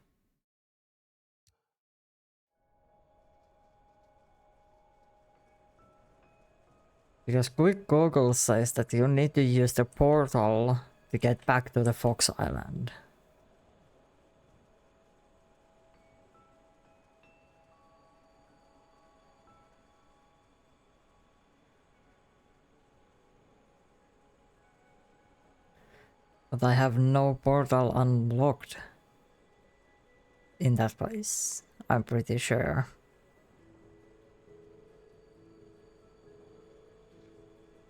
Because quick Google says that you need to use the portal to get back to the Fox Island. But I have no portal unlocked in that place, I'm pretty sure.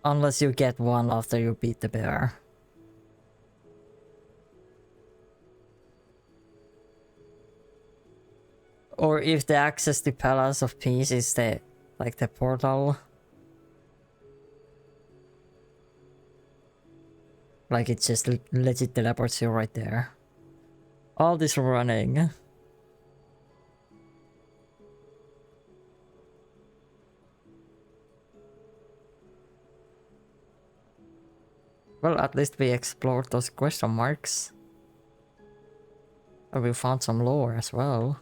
Unless you get one after you beat the bear. Or if the access to Palace of Peace is the like the portal. Like it just legit teleports you right there. All this running. Well, at least we explored those question marks. And we found some lore as well.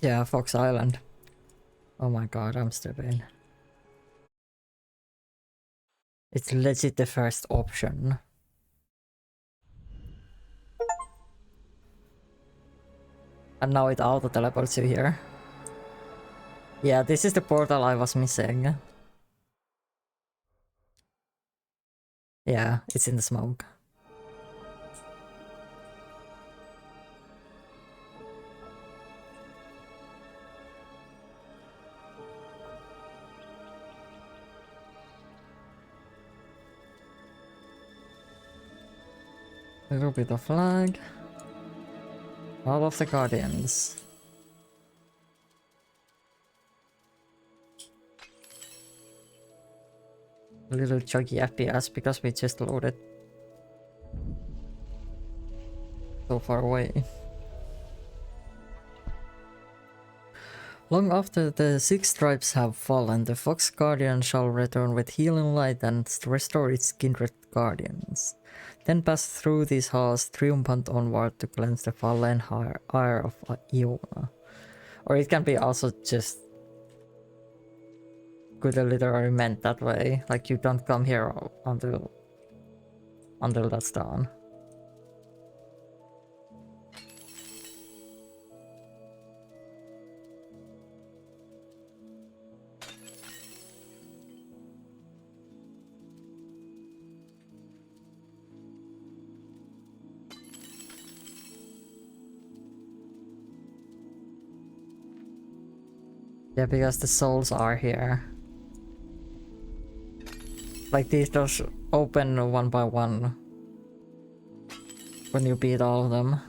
Yeah, Fox Island. Oh my god, I'm stupid. It's legit the first option. And now it auto teleports you here. Yeah, this is the portal I was missing. Yeah, it's in the smoke. A little bit of lag. All of the Guardians. A little chuggy FPS because we just loaded so far away. Long after the 6 tribes have fallen, the Fox Guardian shall return with healing light and restore its kindred guardians. Then pass through these halls triumphant onward to cleanse the fallen ire of Iona. Or it can be also just good literally meant that way, like you don't come here until that's done. Yeah, because the souls are here. Like these doors open one by one when you beat all of them.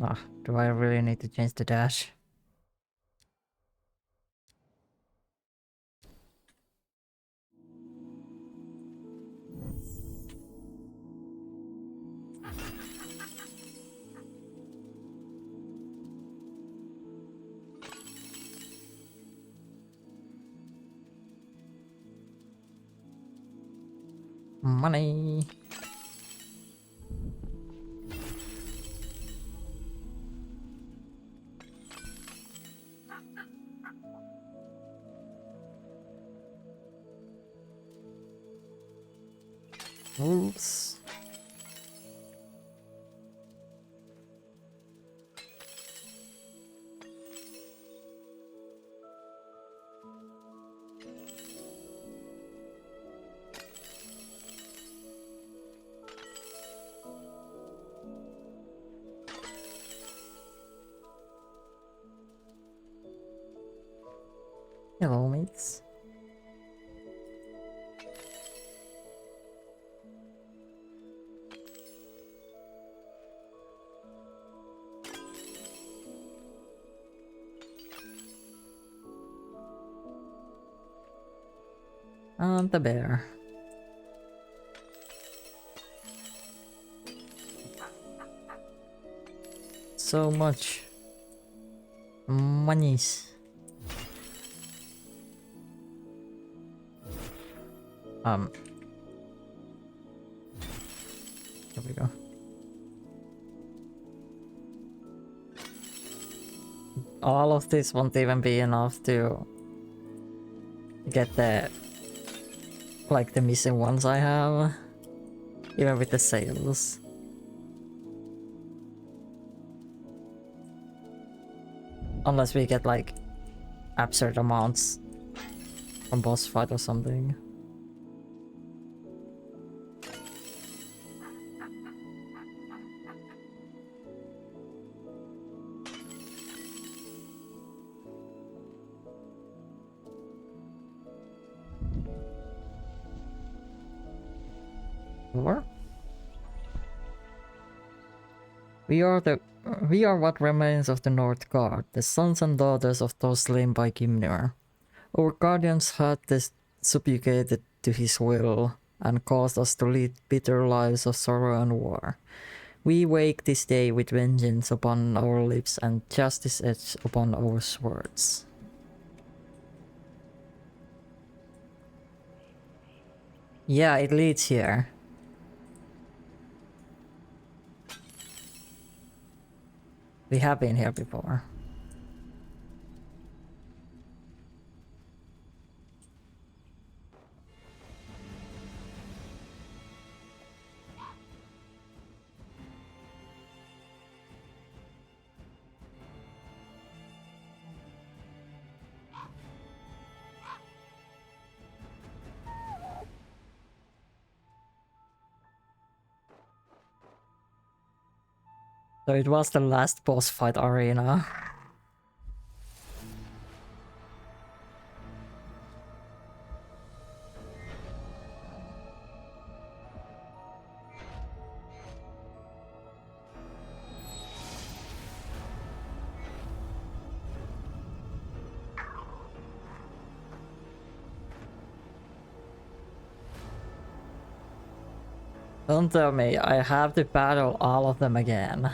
Ah, do I really need to change the dash? Money. Oops. Hello, mates. And the bear. So much monies. There we go. All of this won't even be enough to get the like the missing ones I have, even with the sales. Unless we get like absurd amounts from boss fight or something. Or we are what remains of the North Guard, the sons and daughters of those slain by Gimnir. Our guardians had this subjugated to his will and caused us to lead bitter lives of sorrow and war. We wake this day with vengeance upon our lips and justice edge upon our swords. Yeah, it leads here. We have been here before. So it was the last boss fight arena. Don't tell me I have to battle all of them again.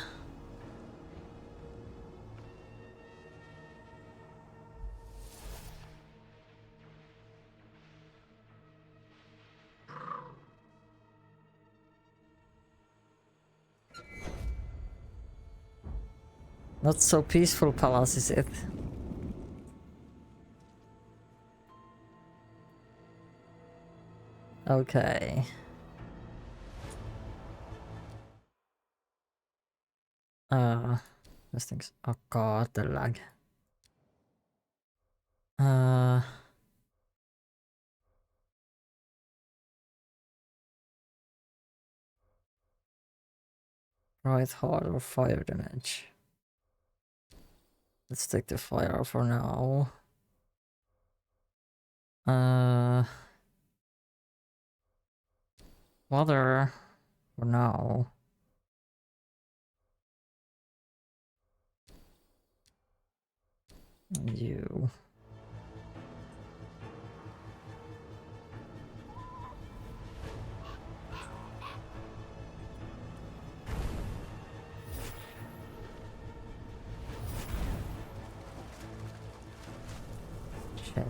Not so peaceful palace, is it? Okay. This thing's... Oh god, the lag. Uh... Right hard or fire damage? Let's take the fire for now. Water for now. And you. Shit.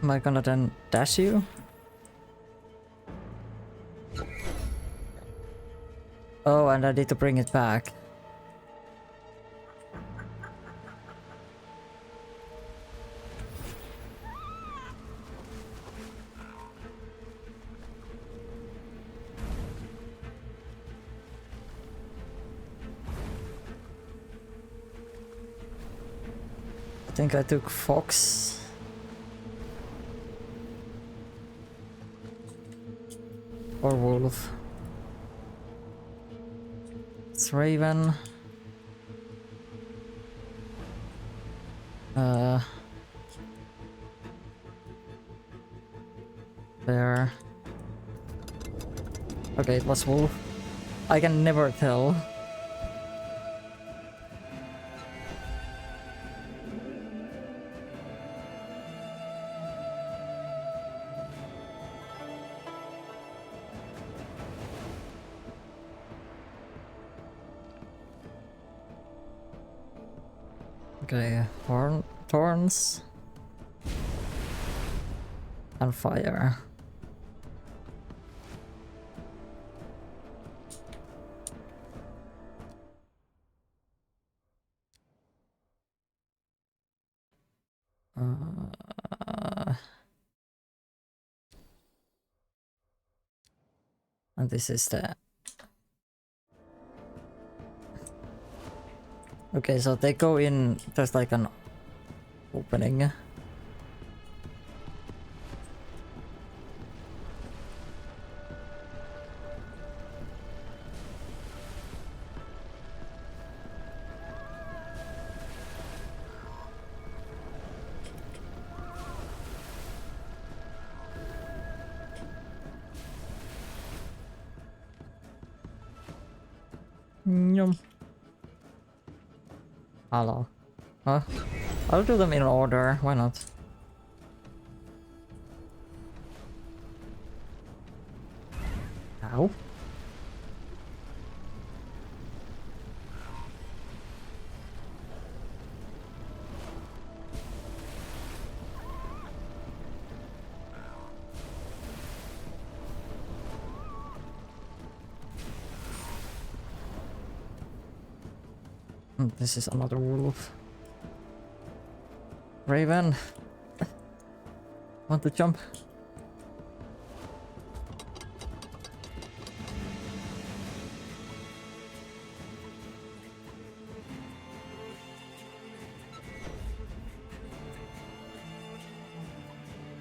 Am I gonna then dash you? Oh, and I need to bring it back. I think I took Fox. Or Wolf. It's Raven. There. Okay, it was Wolf. I can never tell. Okay, thorns and fire. And this is the... Okay, so they go in, there's like an opening. Yum. Hello. Huh? I'll do them in order, why not? Ow. This is another wolf. Raven. Want to jump?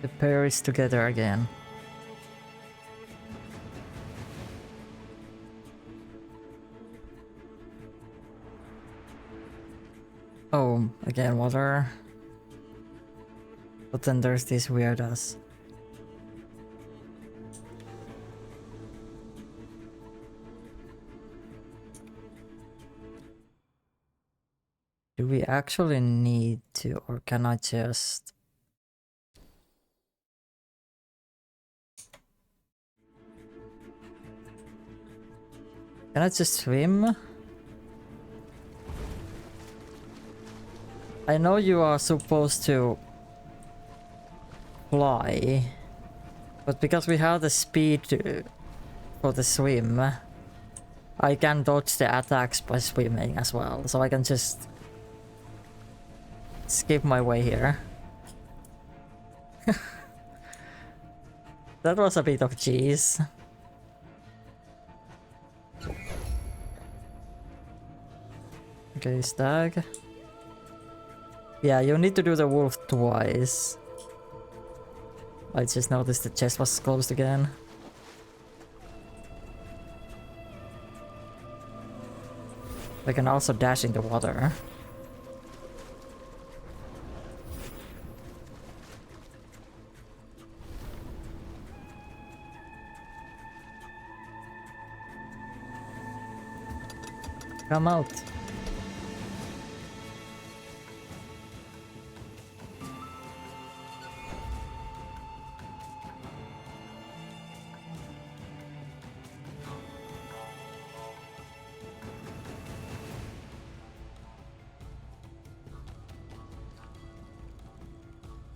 The pair is together again. Oh, again water. But then there's this weird ass. Do we actually need to, or can I just... Can I just swim? I know you are supposed to fly, but because we have the speed for the swim, I can dodge the attacks by swimming as well, so I can just skip my way here. That was a bit of cheese. Okay, stag. Yeah, you need to do the wolf twice. I just noticed the chest was closed again. I can also dash in the water. Come out.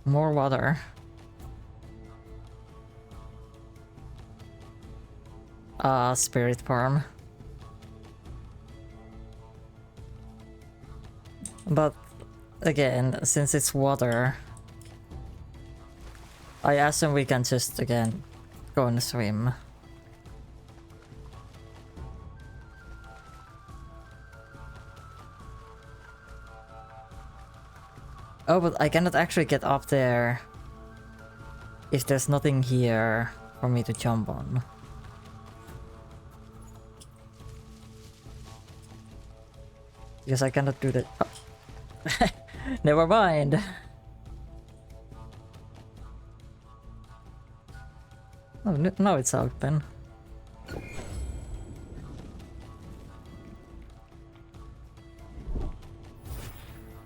More water. Spirit farm. But again, since it's water, I assume we can just again go and swim. Oh, but I cannot actually get up there if there's nothing here for me to jump on. Because I cannot do that. Oh. Never mind. Oh, now it's open.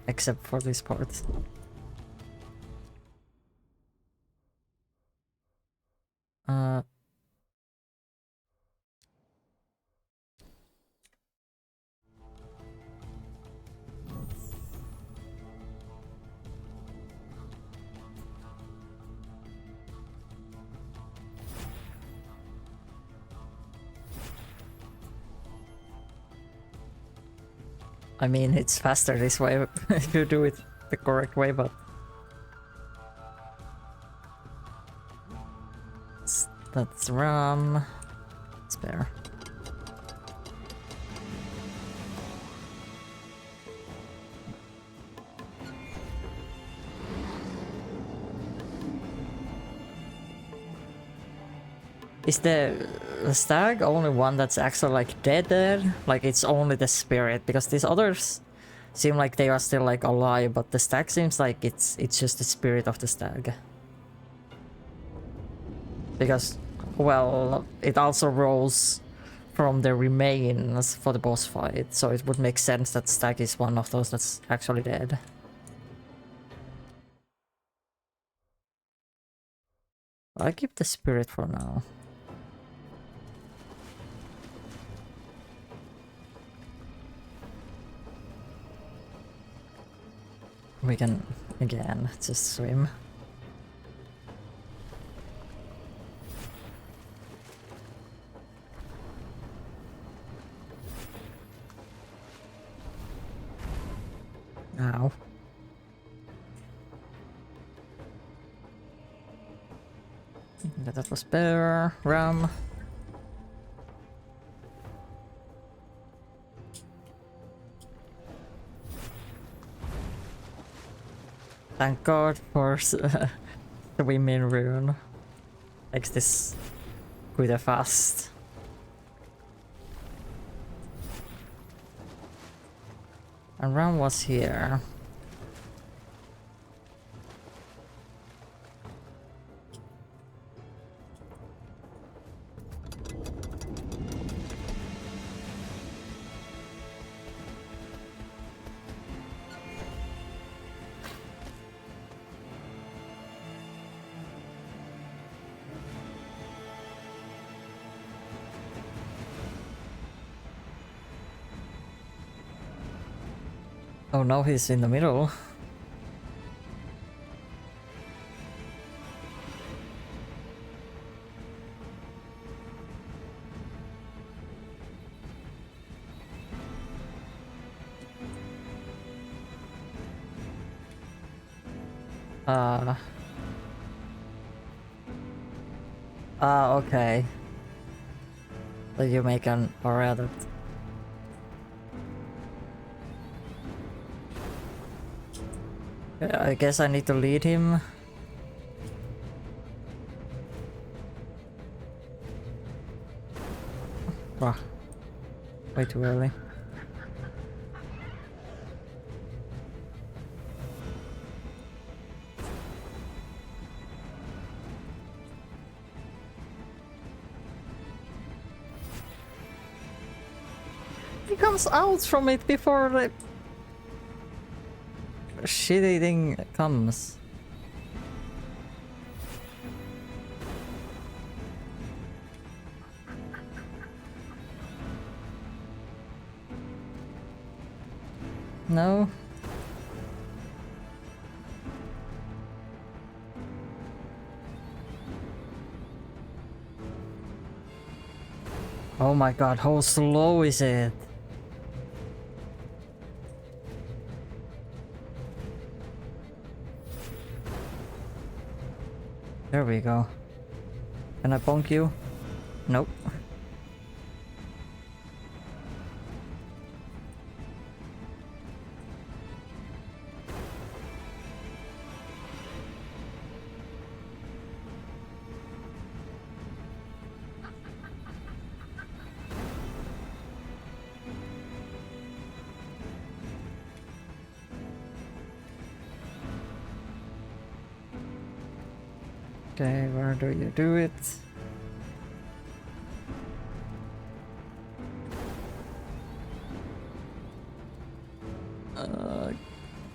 Except for this part. I mean, it's faster this way if you do it the correct way, but... That's rum. Spare. Is the stag only one that's actually like dead there? Like it's only the spirit? Because these others seem like they are still like alive, but the stag seems like it's just the spirit of the stag. Because, well, it also rolls from the remains for the boss fight, so it would make sense that stag is one of those that's actually dead. I'll keep the spirit for now. We can, again, just swim. Ow. That was better. Rum. Thank God for the women rune. Makes this quite fast. And Ram was here. Oh, now he's in the middle. Ah, okay. So you make an aura. I guess I need to lead him. Wow. Way too early. He comes out from it before the shitty thing comes. No? Oh my god, how slow is it? There we go. Can I bonk you? Nope. Okay, where do you do it?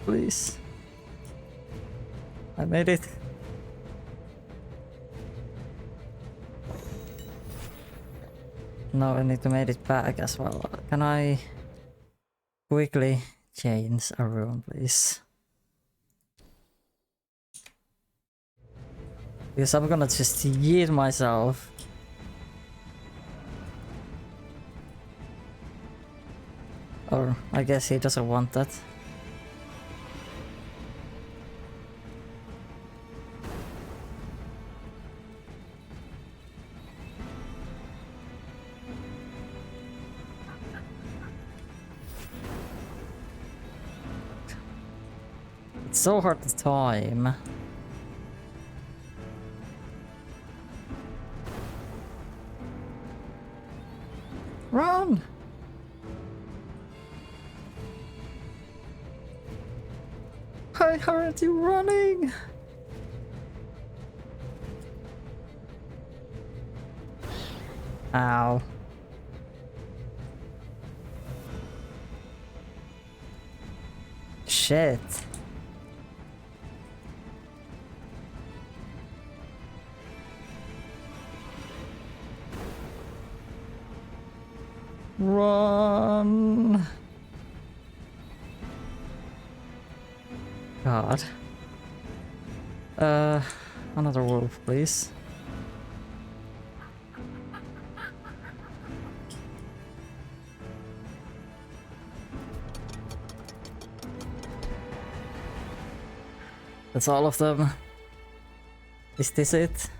Please. I made it. Now I need to make it back as well. Can I quickly change a room, please? Because I'm gonna just yeet myself. Or I guess he doesn't want that. It's so hard to time. Run! Why aren't you running? Ow. Shit. Run. God. Another wolf, please. That's all of them. Is this it?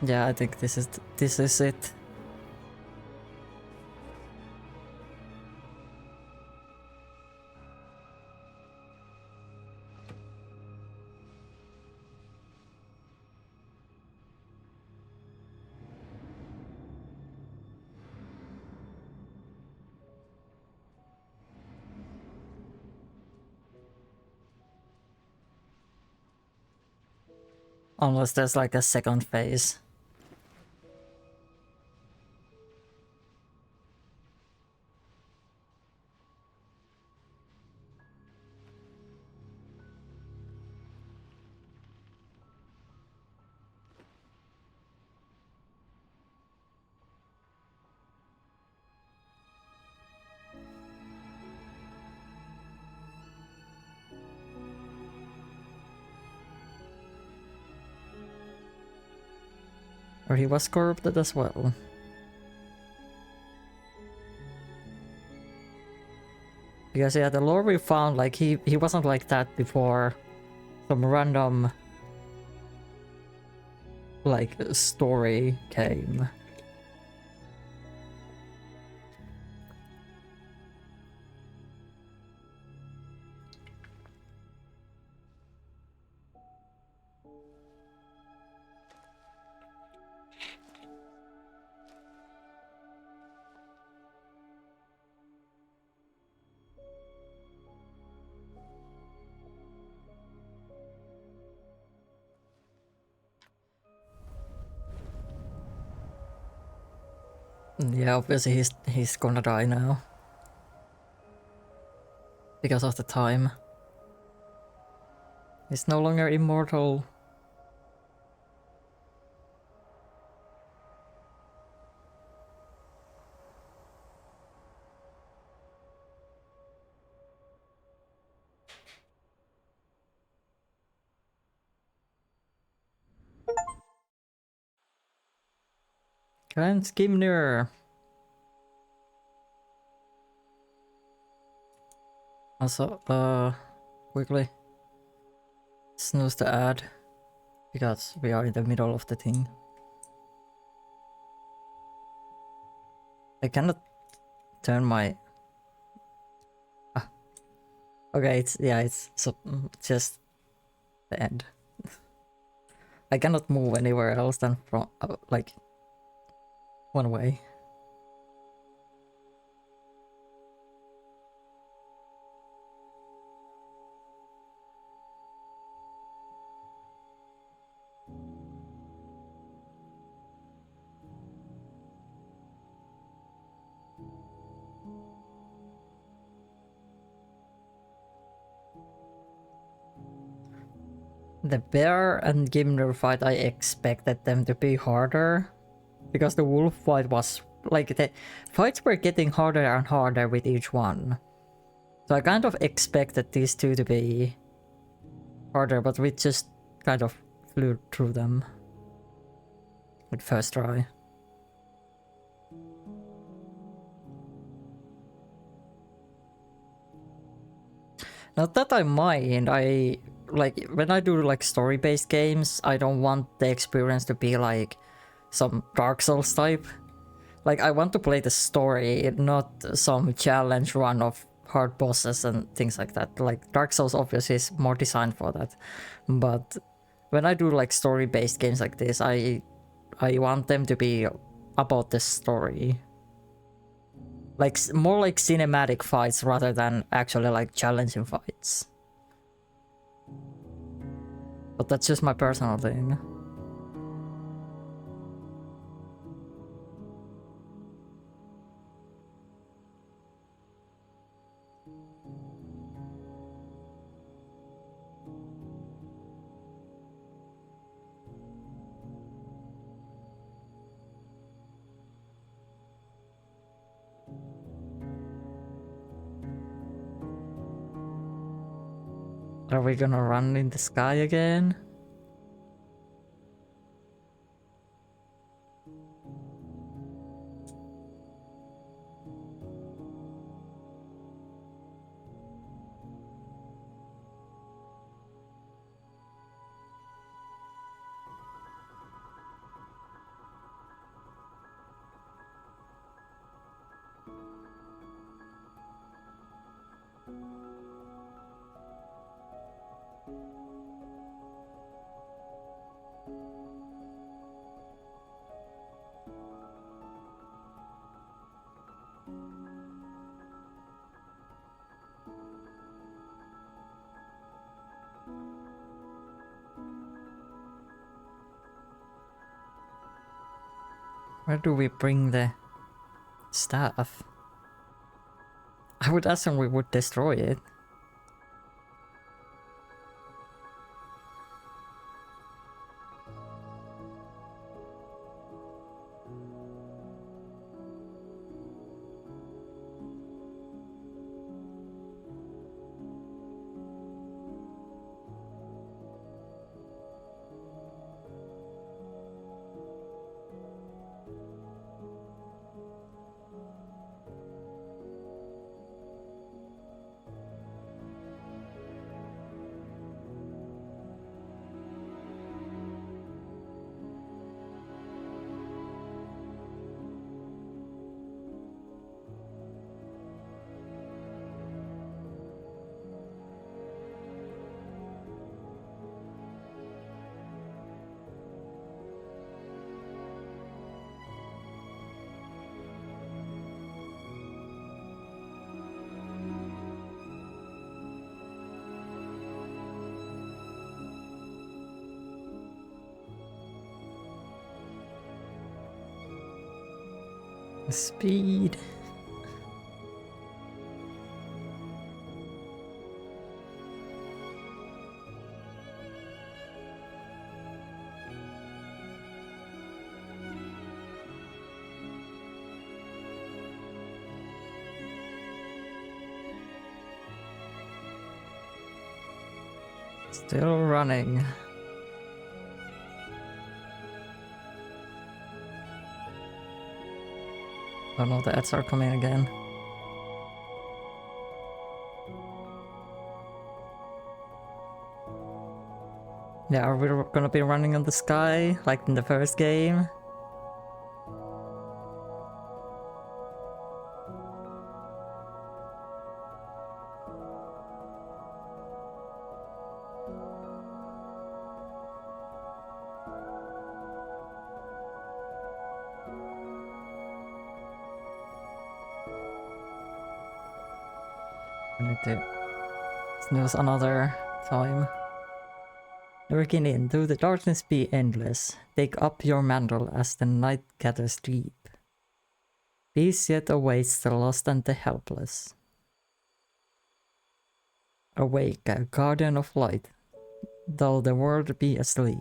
Yeah, I think this is it. Unless there's like a second phase. Or he was corrupted as well. Because yeah, the lore we found, like he wasn't like that before. Some random like story came. Yeah, obviously he's gonna die now. Because of the time. He's no longer immortal. Grand Skimner. Also, quickly snooze the ad because we are in the middle of the thing. I cannot turn my. Ah, okay, it's so just the end. I cannot move anywhere else than from like one way. The bear and Gimner fight, I expected them to be harder. Because the wolf fight was... like, the fights were getting harder and harder with each one. So I kind of expected these two to be harder, but we just kind of flew through them. With first try. Not that I mind, like, when I do like story-based games, I don't want the experience to be like some Dark Souls type. Like, I want to play the story, not some challenge run of hard bosses and things like that. Like, Dark Souls obviously is more designed for that. But when I do like story-based games like this, I want them to be about the story. Like, more like cinematic fights rather than actually like challenging fights. But that's just my personal thing. Are we gonna run in the sky again? Where do we bring the staff? I would assume we would destroy it. Speed. Still running. Oh no, the ads are coming again. Yeah, are we gonna be running on the sky like in the first game? I need to snooze another time. Lurking in, though the darkness be endless, take up your mantle as the night gathers deep. Peace yet awaits the lost and the helpless. Awake, a guardian of light, though the world be asleep.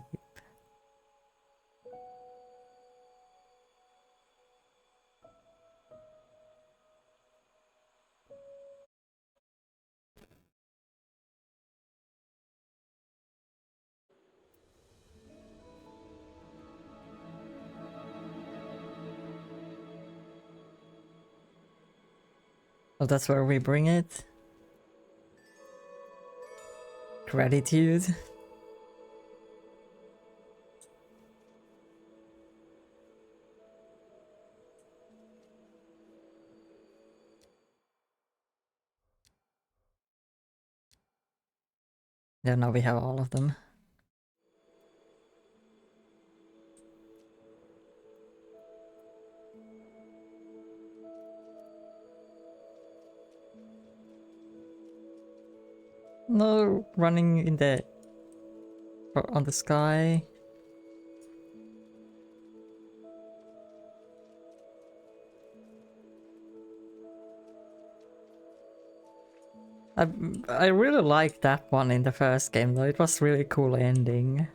So that's where we bring it. Gratitude. Yeah, now we have all of them. No, running in the... on the sky. I really liked that one in the first game though, it was really cool ending.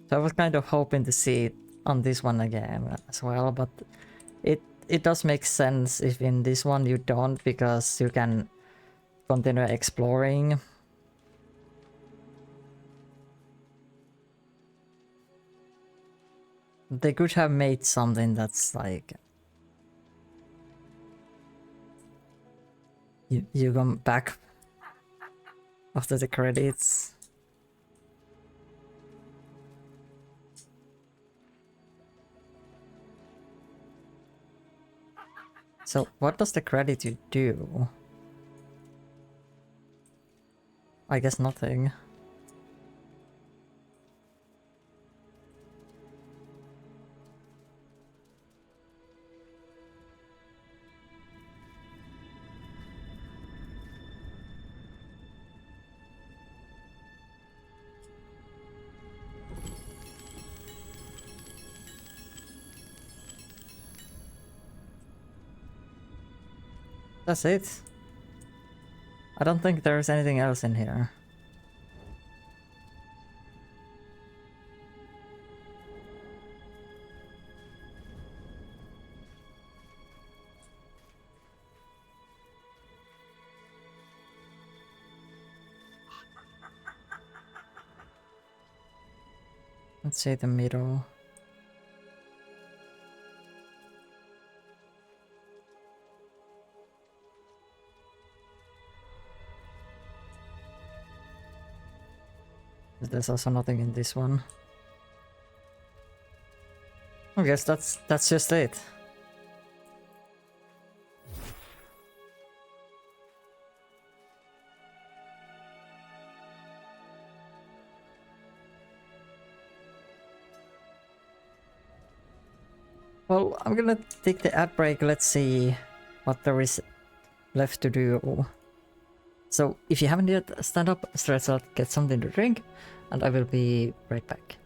So I was kind of hoping to see it on this one again as well, but it does make sense if in this one you don't, because you can continue exploring. They could have made something that's like... You come back after the credits. So what does the gratitude do? I guess nothing. That's it. I don't think there's anything else in here. Let's say the middle. There's also nothing in this one. I guess that's just it. Well, I'm gonna take the ad break. Let's see what there is left to do. So, if you haven't yet, stand up, stretch out, get something to drink, and I will be right back.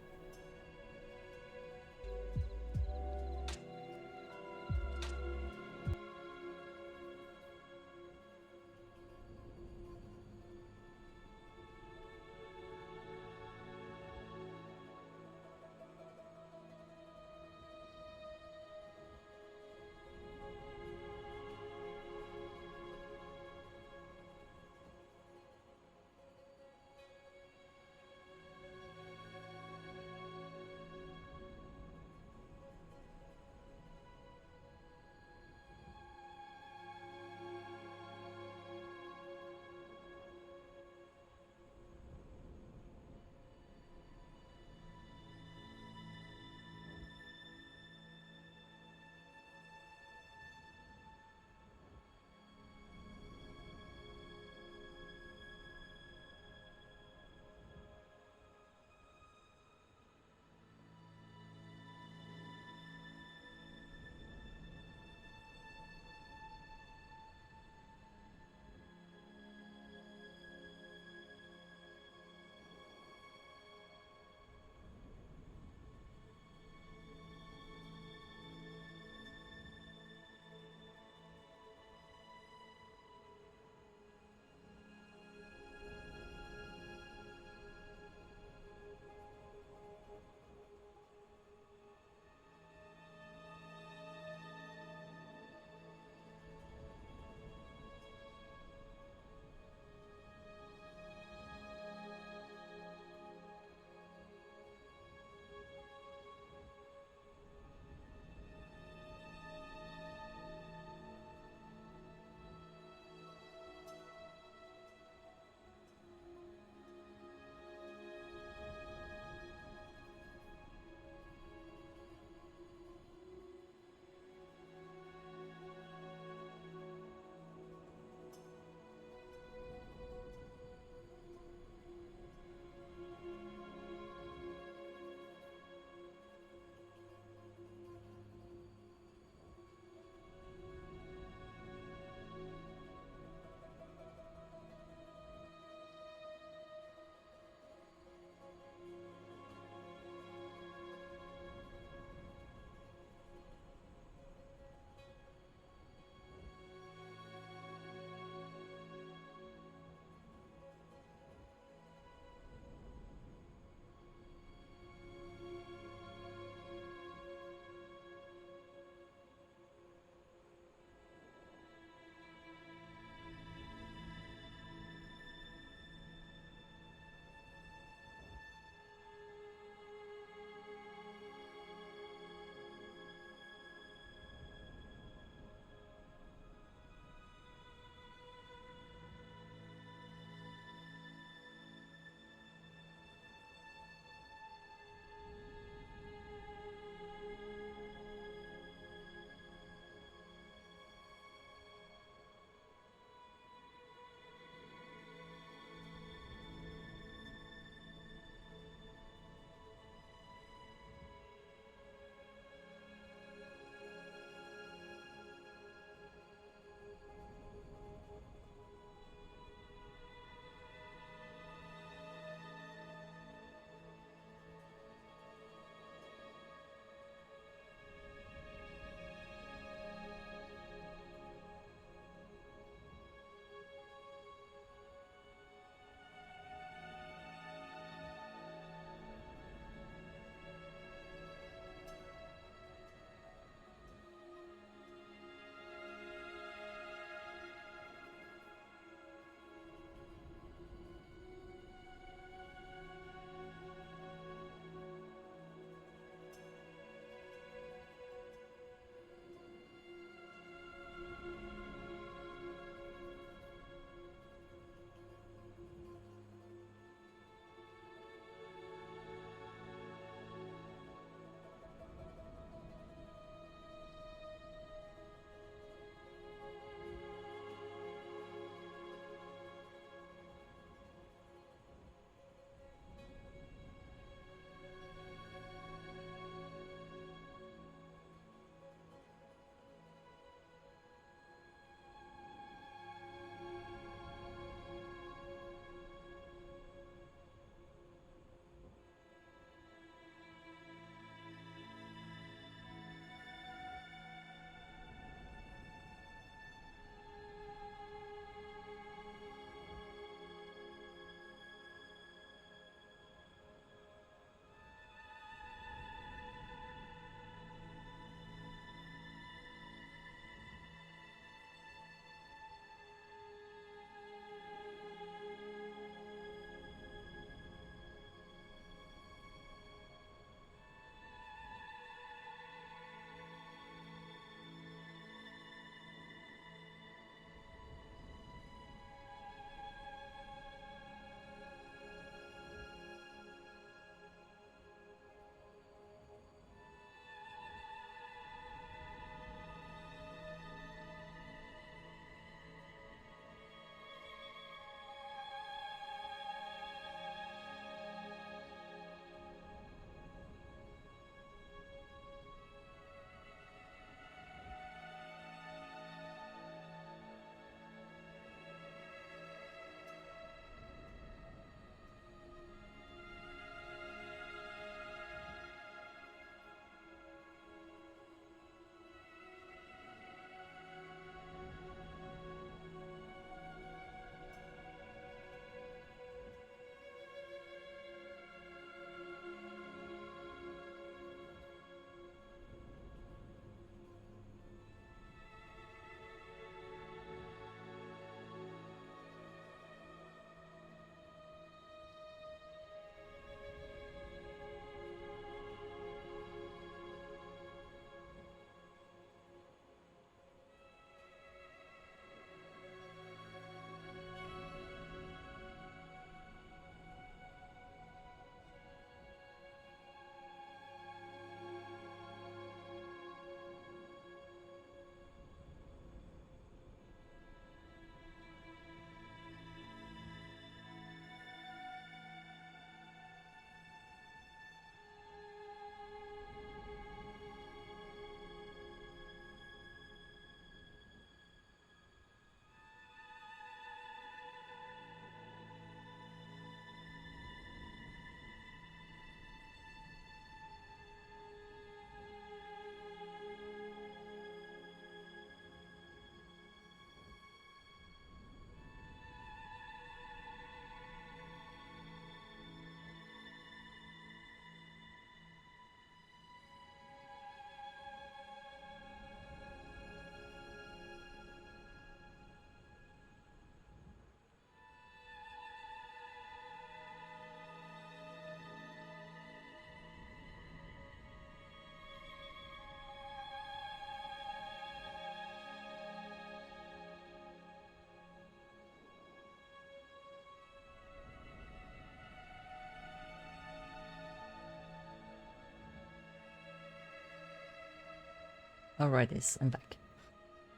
Alrighties, I'm back.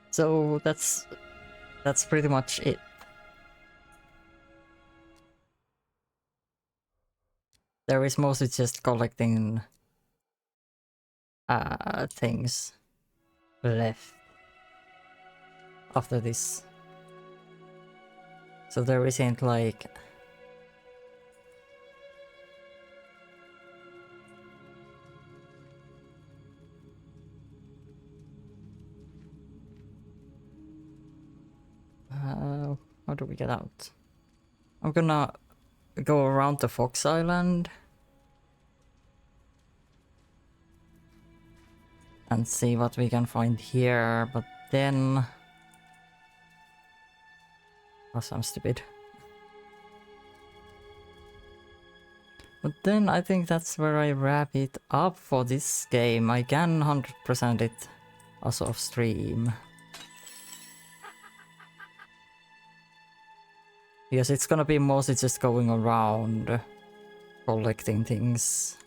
So that's pretty much it. There is mostly just collecting things left after this. So there isn't like how do we get out? I'm gonna go around the Fox Island and see what we can find here, but then... Oh, I'm stupid. But then I think that's where I wrap it up for this game. I can 100% it also off stream. Because it's gonna be mostly just going around collecting things.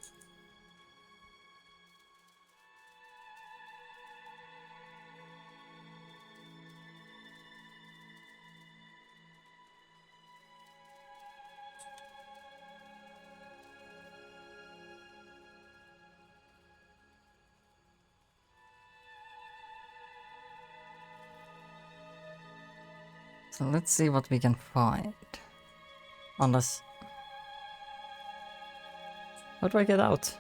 So let's see what we can find. Unless... How do I get out?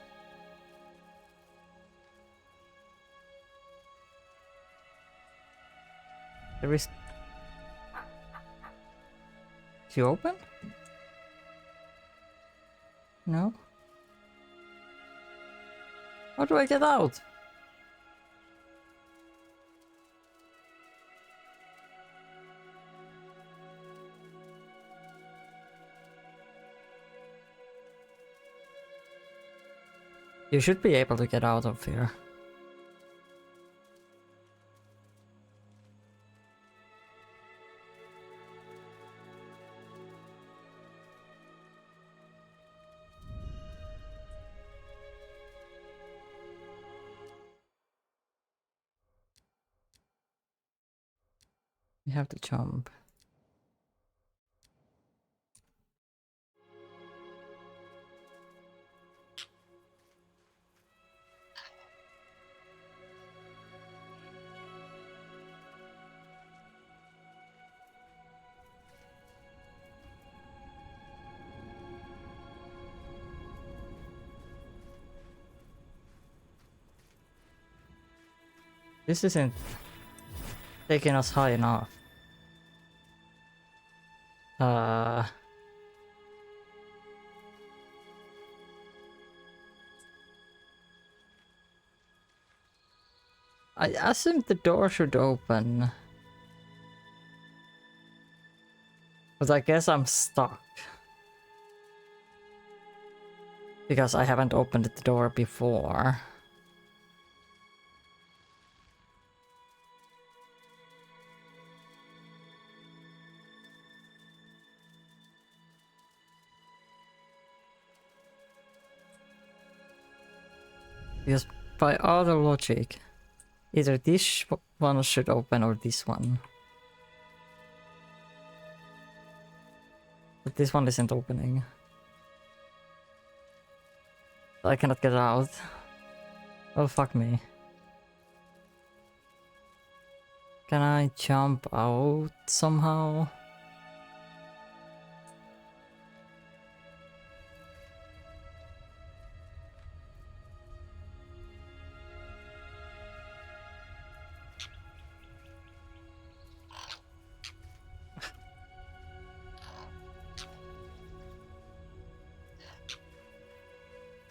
There is... Is you open? No? How do I get out? You should be able to get out of here. You have to jump. This isn't taking us high enough. I assume the door should open. But I guess I'm stuck. Because I haven't opened the door before. Because by other logic, either this one should open or this one. But this one isn't opening. I cannot get out. Oh, fuck me. Can I jump out somehow?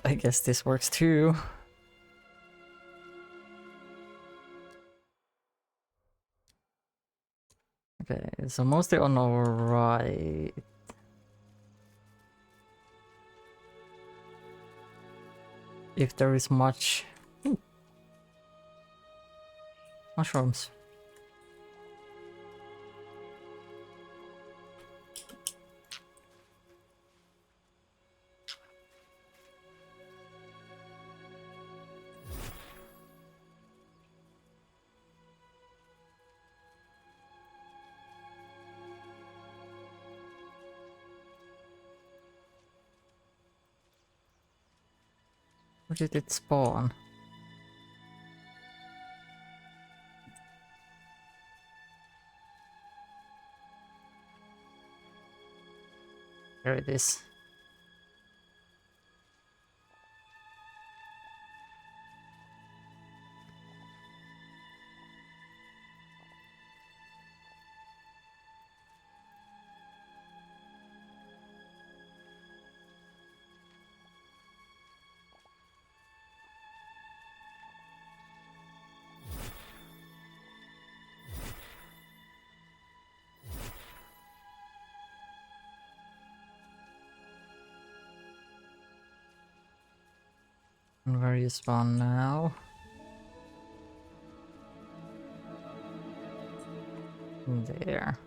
I guess this works too. Okay, so mostly on our right. If there is much... Ooh. Mushrooms. Where did it spawn? There it is. And where you spawn now? There.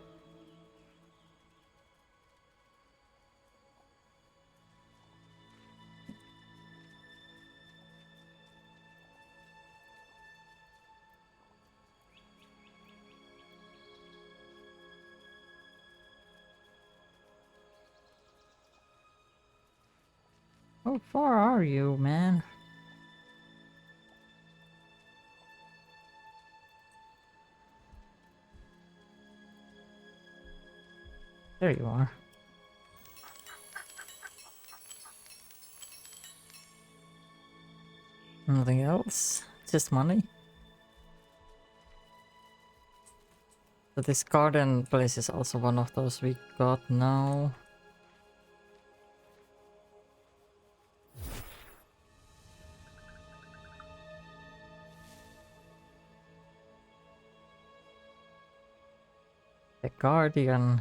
How far are you, man? There you are. Nothing else? Just money? So this garden place is also one of those we got now. The Guardian.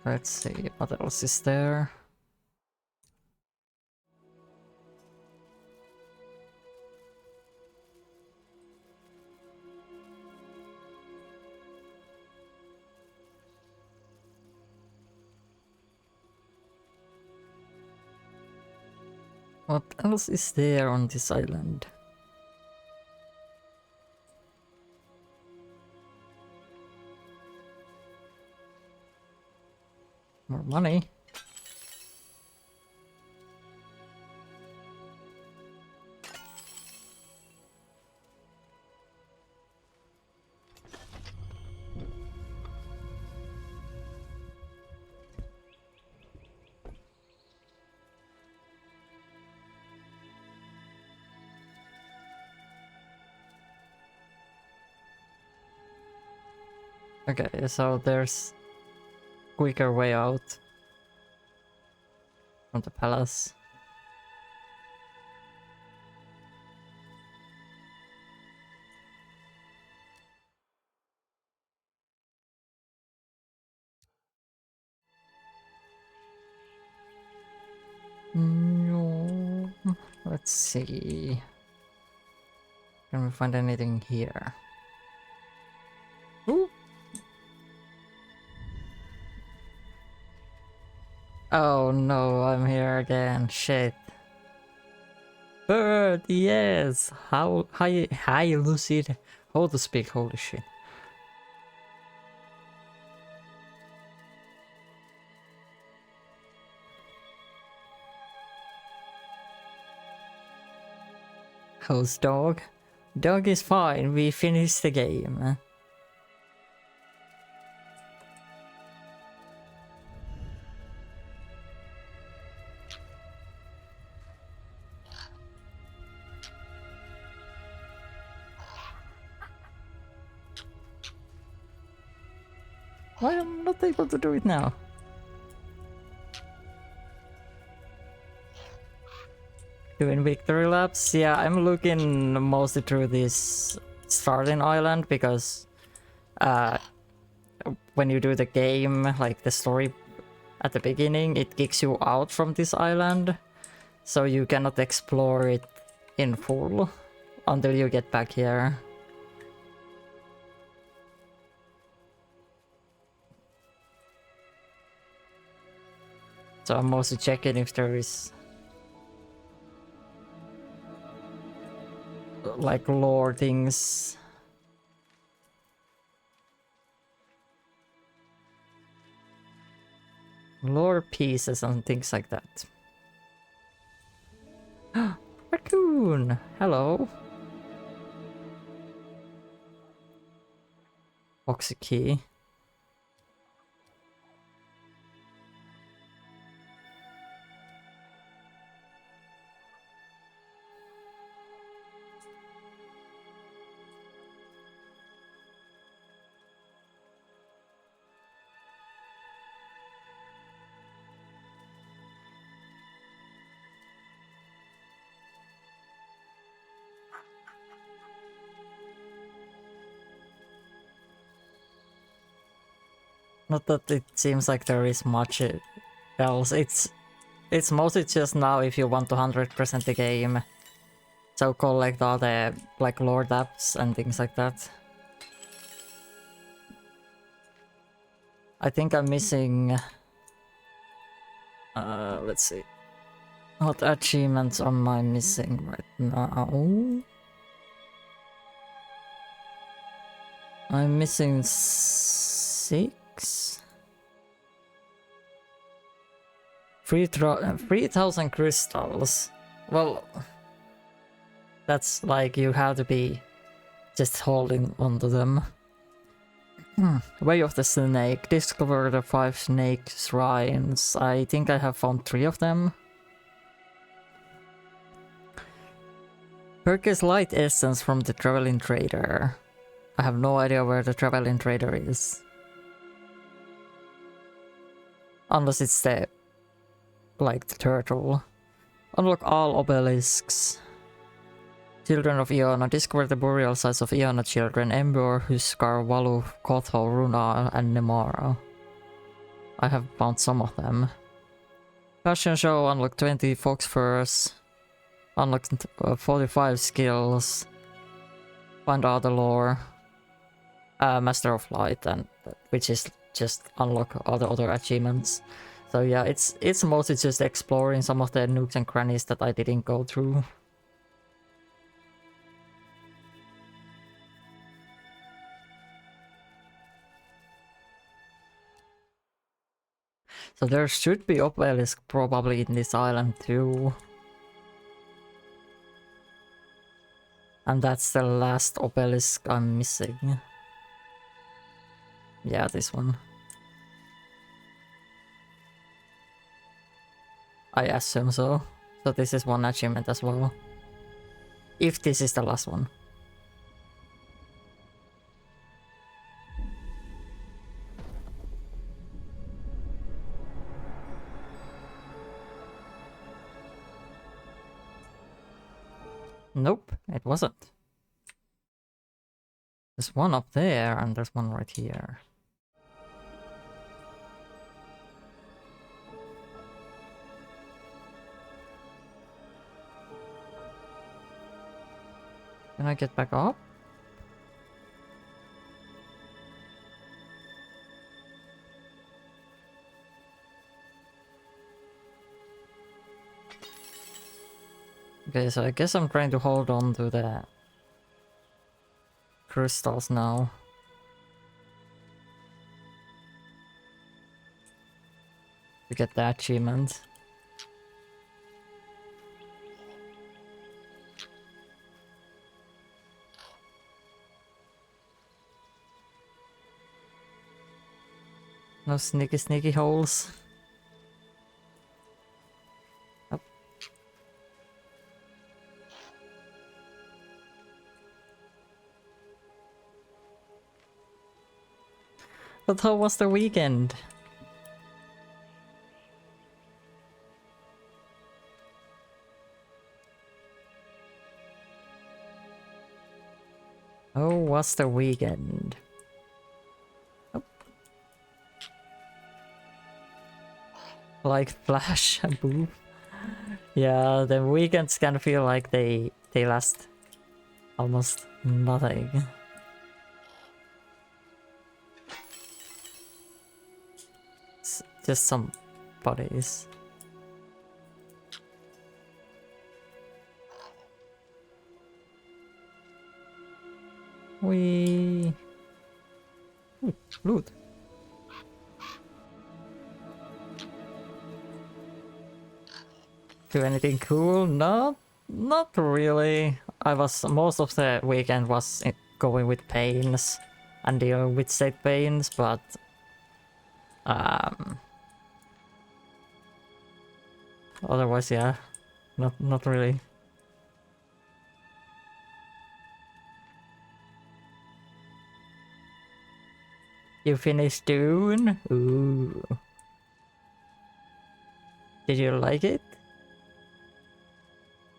Let's see what else is there. What else is there on this island? More money. Okay, so there's quicker way out from the palace. No. Let's see. Can we find anything here? Ooh. Oh no, I'm here again. Shit. Bird, yes. How hi Lucid. How to speak, holy shit. How's dog? Dog is fine, we finished the game. Why am I not able to do it now? Doing victory laps? Yeah, I'm looking mostly through this starting island because when you do the game, like the story at the beginning, it kicks you out from this island. So you cannot explore it in full until you get back here. So I'm also checking if there is like lore things. Lore pieces and things like that. Raccoon! Hello. Oxy key. Not that it seems like there is much else. It's mostly just now if you want to 100% the game. So collect all the like lore apps and things like that. I think I'm missing... let's see. What achievements am I missing right now? I'm missing 6? 3,000 crystals. Well, that's like you have to be just holding onto them. Way of the Snake. Discover the 5 snake shrines. I think I have found 3 of them. Purchase light essence from the traveling trader. I have no idea where the traveling trader is. Unless it's the... like the turtle. Unlock all obelisks. Children of Iona. Discover the burial sites of Iona children. Embor, Huskar, Walu, Kotho, Runa, and Nemara. I have found some of them. Fashion show. Unlock 20 fox furs. Unlock 45 skills. Find other lore. Master of Light, and which is just unlock all the other achievements. So yeah, it's mostly just exploring some of the nooks and crannies that I didn't go through. So there should be obelisk probably in this island too. And that's the last obelisk I'm missing. Yeah, this one. I assume so. So this is one achievement as well. If this is the last one. Nope, it wasn't. There's one up there and there's one right here. Can I get back up? Okay, so I guess I'm trying to hold on to the crystals now. To get the achievement. No sneaky holes. Oh. But how was the weekend? How was the weekend? Oh. Like Flash and Boo. Yeah, the weekends can feel like they last almost nothing. It's just some bodies. We loot. Do anything cool? Not really. I was most of the weekend was going with pains and dealing with state pains, but otherwise, yeah, not really. You finished Dune? Ooh. Did you like it?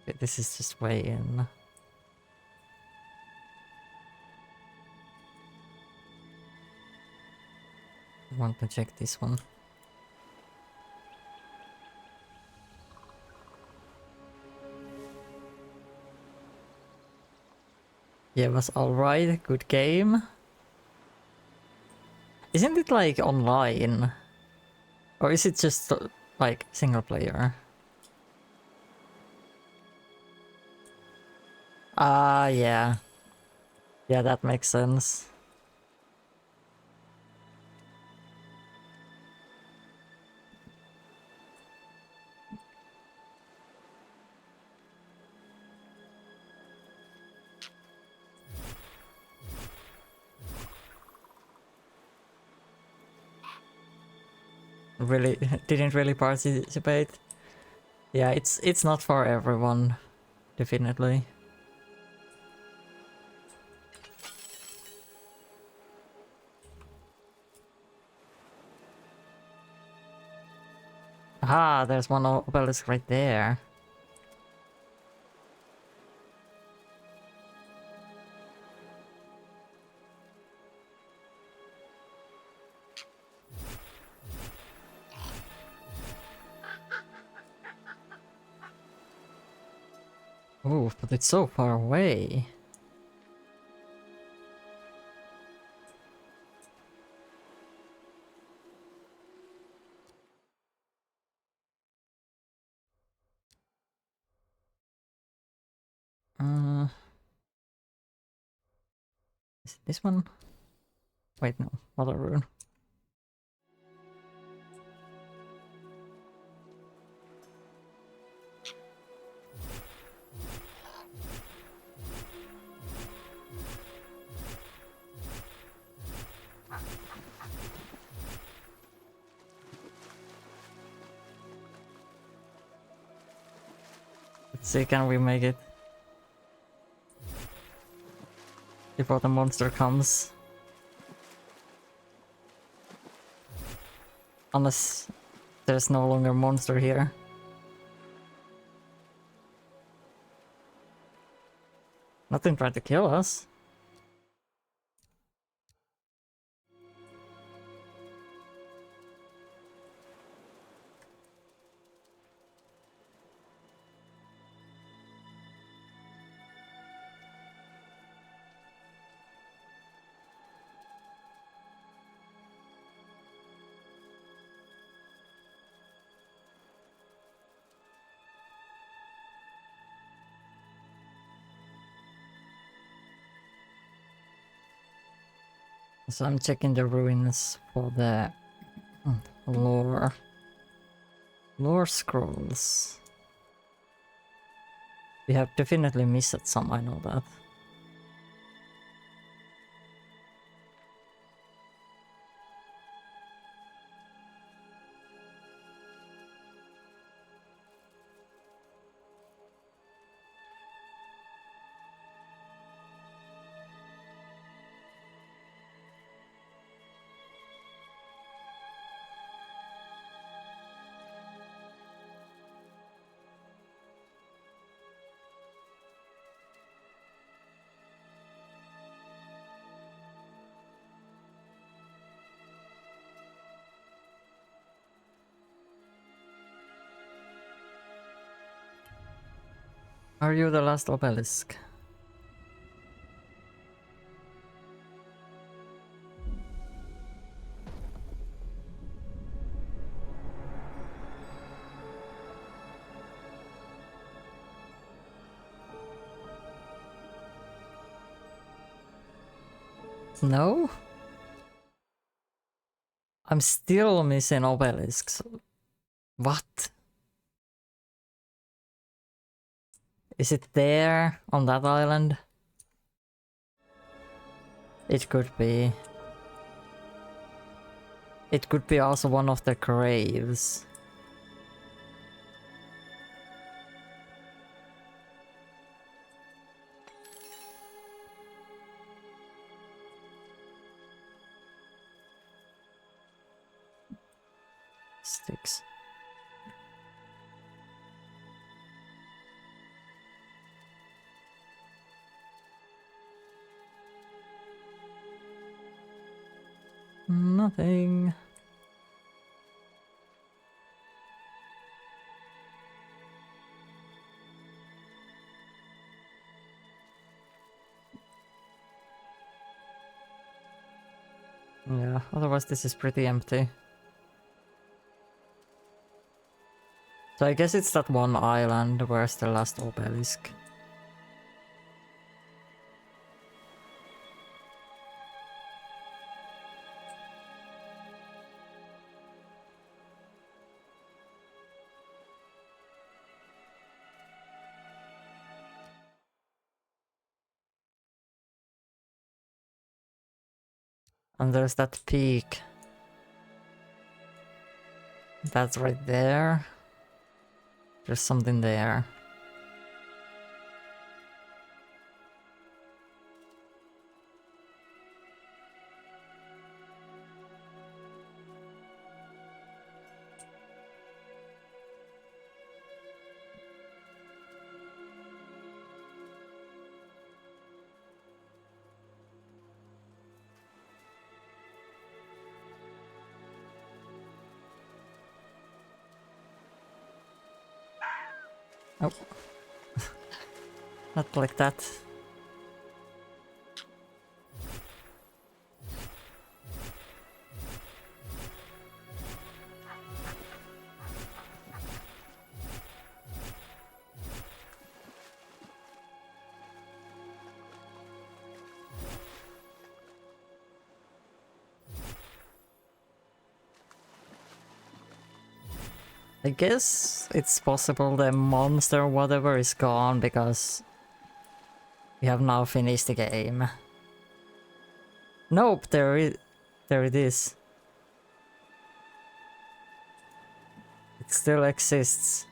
Okay, this is just way in. I want to check this one. Yeah, it was alright. Good game. Isn't it like online? Or is it just like single player? Ah, yeah. Yeah, that makes sense. Really didn't really participate. Yeah, it's not for everyone, definitely. Ah, there's one obelisk right there. Oh, but it's so far away. Is it this one? Wait, no, other rune. Let's see, can we make it? Before the monster comes. Unless there's no longer monster here. Nothing tried to kill us. So I'm checking the ruins for the lore. Lore scrolls. We have definitely missed some, I know that. Are you the last obelisk? No? I'm still missing obelisks. What? Is it there on that island? It could be. It could be also one of the graves. Sticks. Nothing. Yeah, otherwise this is pretty empty. So I guess it's that one island. Where's the last obelisk? And there's that peak. That's right there. There's something there. Oh. Not like that. I guess it's possible the monster or whatever is gone because we have now finished the game. Nope, there it is. It still exists.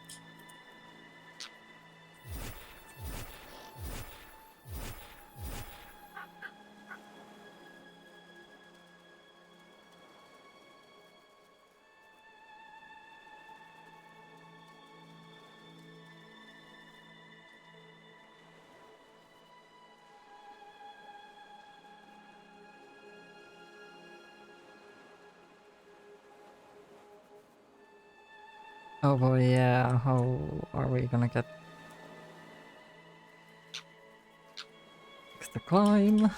Oh boy, yeah, how are we gonna get the climb?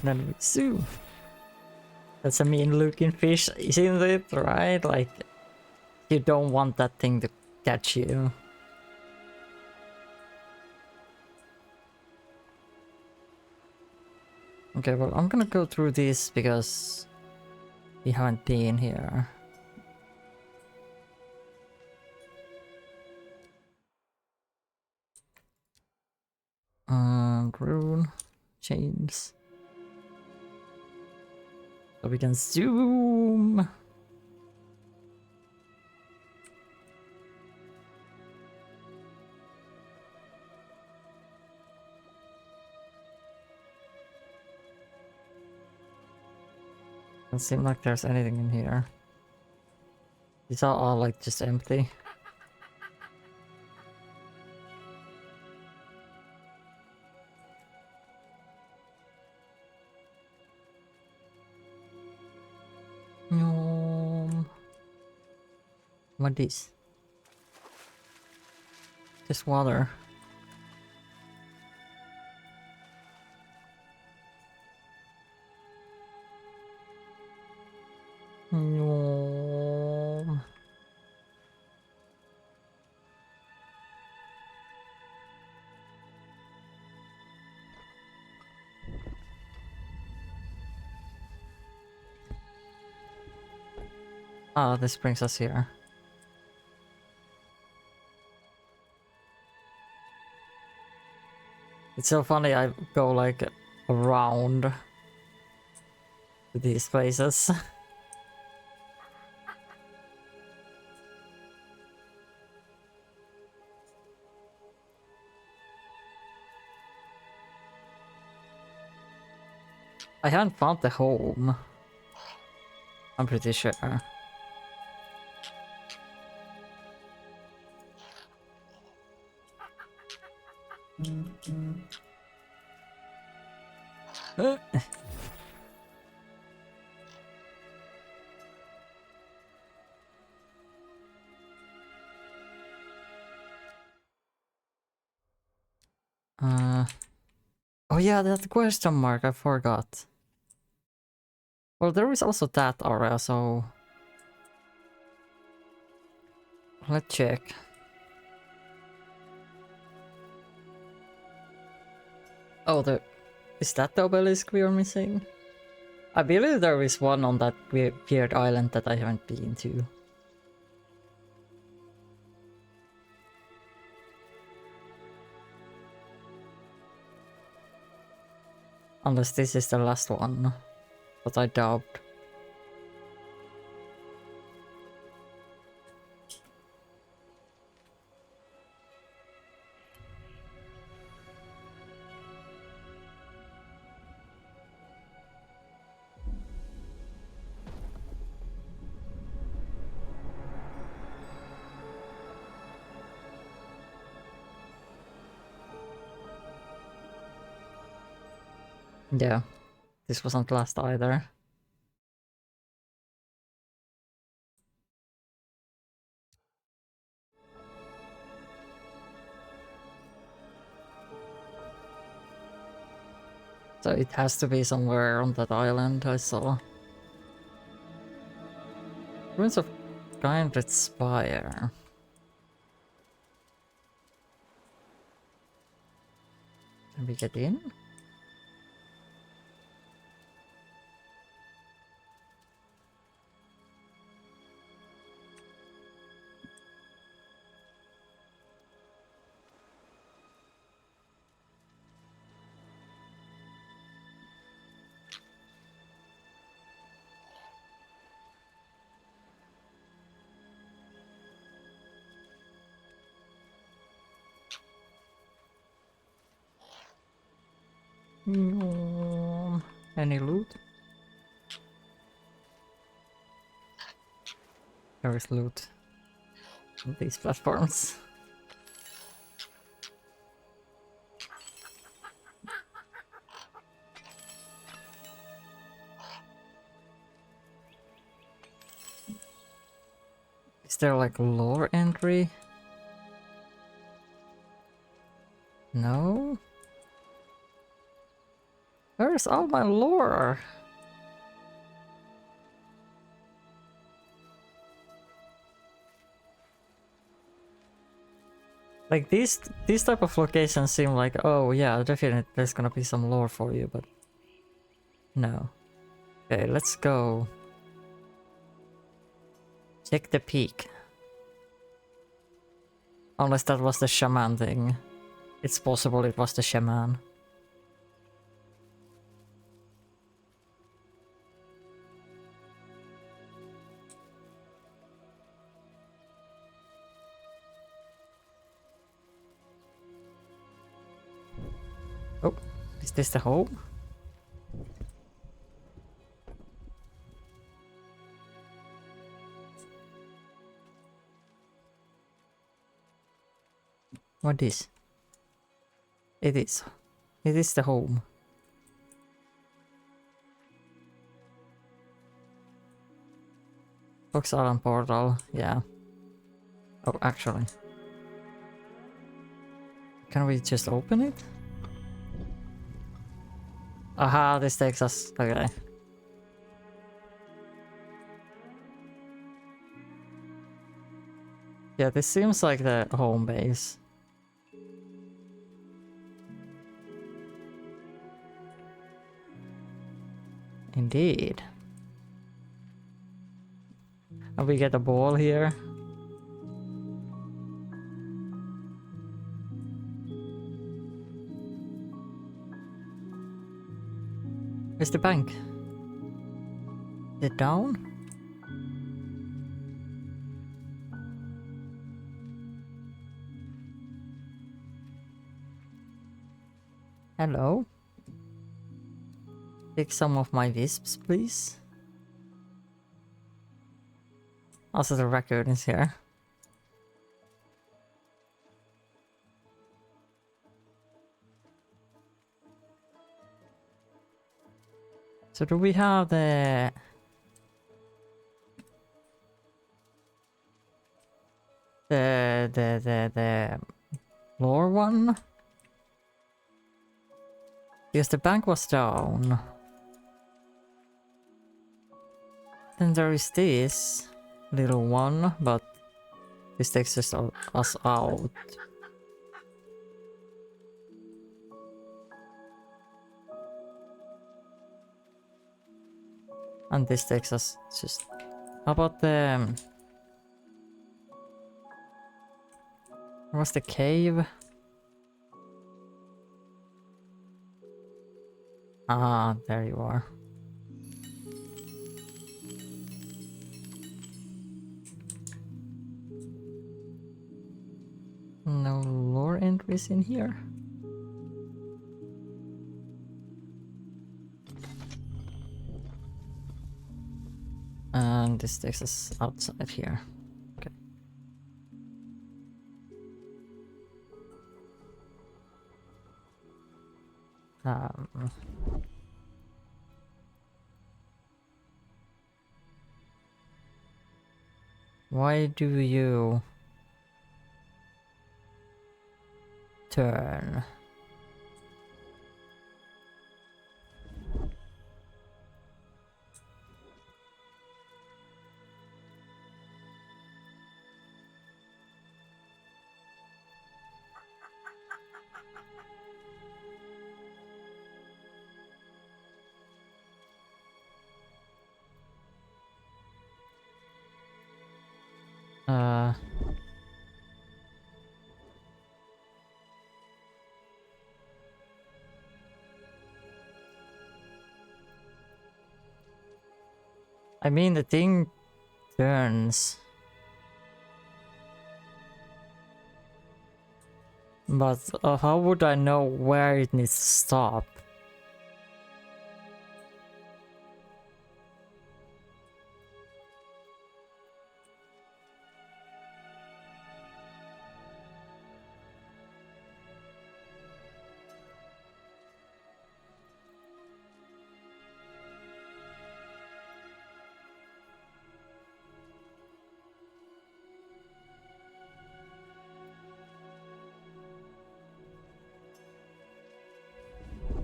Then we zoom. That's a mean looking fish, isn't it? Right? Like, you don't want that thing to catch you. Okay, well, I'm gonna go through this because we haven't been here. Rune, chains. So we can zoom. Doesn't seem like there's anything in here. These are all like just empty. What is? Just water. Ah, this brings us here. It's so funny, I go like around to these places. I haven't found the home. I'm pretty sure. Oh yeah, that question mark, I forgot. Well, there is also that area, so... Let's check. Oh, is that the obelisk we are missing? I believe there is one on that weird island that I haven't been to. Unless this is the last one, but I doubt. Yeah, this wasn't last either. So it has to be somewhere on that island I saw. Ruins of Kindred Spire. Can we get in? Any loot? There is loot on these platforms. Is there like lore entry? No? Where's all my lore? Like these type of locations seem like, oh yeah, definitely there's gonna be some lore for you, but no. Okay, let's go. Check the peak. Unless that was the shaman thing. It's possible it was the shaman. Oh, is this the home? What is? It is. It is the home. Fox Island portal, yeah. Oh, actually. Can we just open it? Aha, this takes us... Okay. Yeah, this seems like the home base. Indeed. And we get a ball here. Where's the bank? Is it down? Hello? Take some of my wisps, please. Also, the record is here. So do we have the floor one? Yes, the bank was down. Then there is this little one, but this takes us out. And this takes us just... How about the... Where was the cave? Ah, there you are. No lore entries in here. And this takes us outside here. Okay. Why do you turn? I mean, the thing turns. But how would I know where it needs to stop?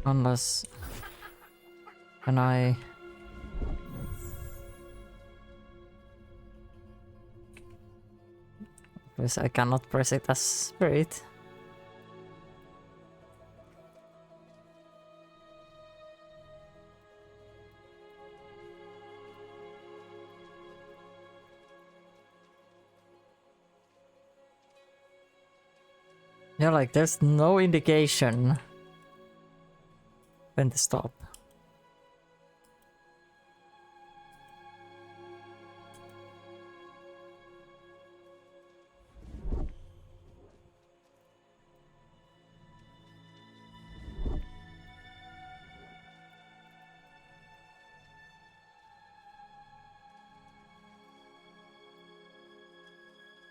Unless... Can I... Because I cannot press it as spirit. Yeah, like there's no indication when to stop.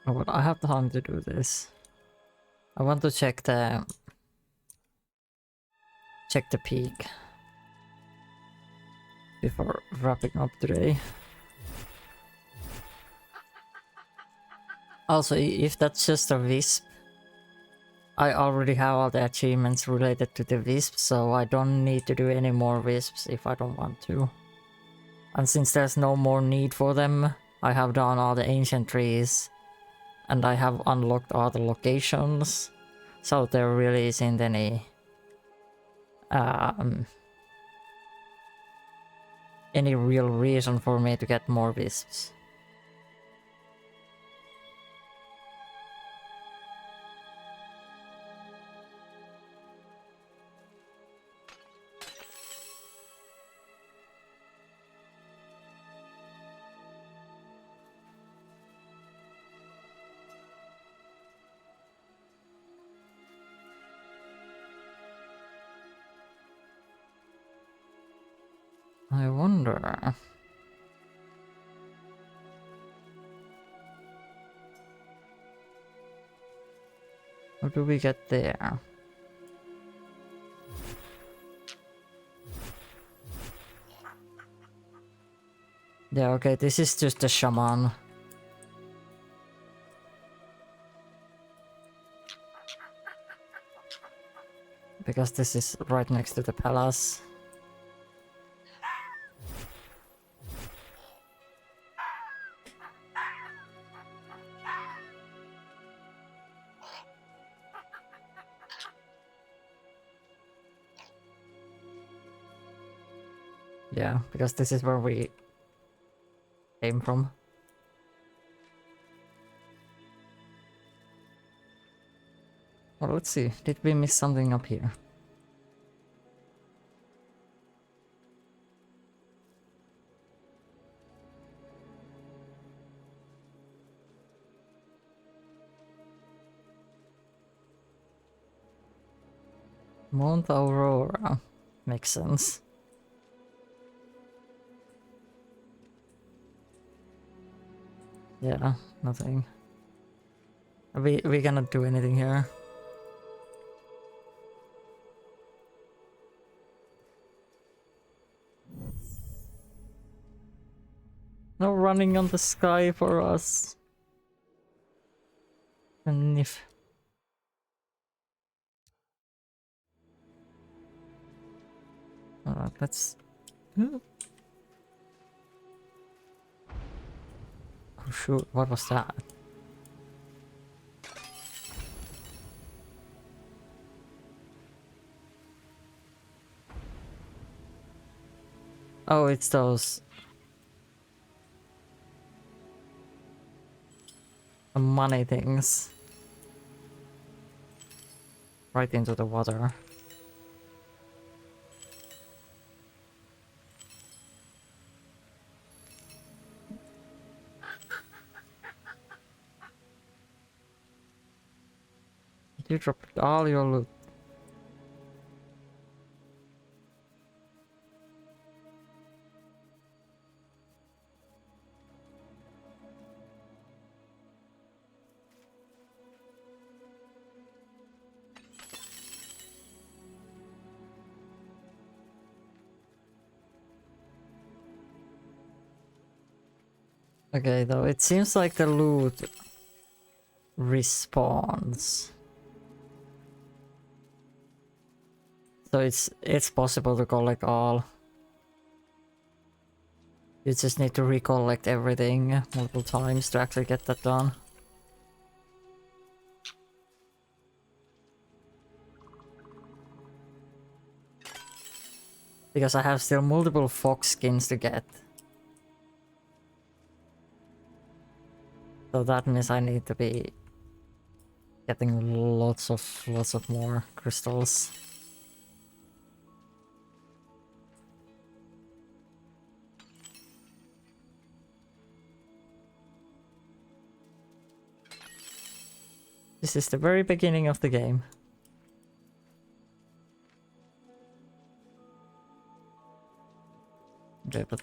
Oh, but I have time to do this. I want to check the peak before wrapping up today. Also, if that's just a wisp, I already have all the achievements related to the wisp, so I don't need to do any more wisps if I don't want to. And since there's no more need for them, I have done all the ancient trees, and I have unlocked all the locations, so there really isn't any real reason for me to get more wisps. I wonder. How do we get there? Yeah, okay, this is just a shaman. Because this is right next to the palace. Yeah, because this is where we came from. Well, let's see. Did we miss something up here? Mount Aurora. Makes sense. Yeah, nothing. We cannot do anything here. No running on the sky for us. And if... Alright, let's... Oh shoot, what was that? Oh, it's those... money things. Right into the water. You dropped all your loot. Okay, though, it seems like the loot respawns. So it's possible to collect all. You just need to recollect everything multiple times to actually get that done. Because I have still multiple fox skins to get. So that means I need to be getting lots of more crystals. This is the very beginning of the game. Okay, but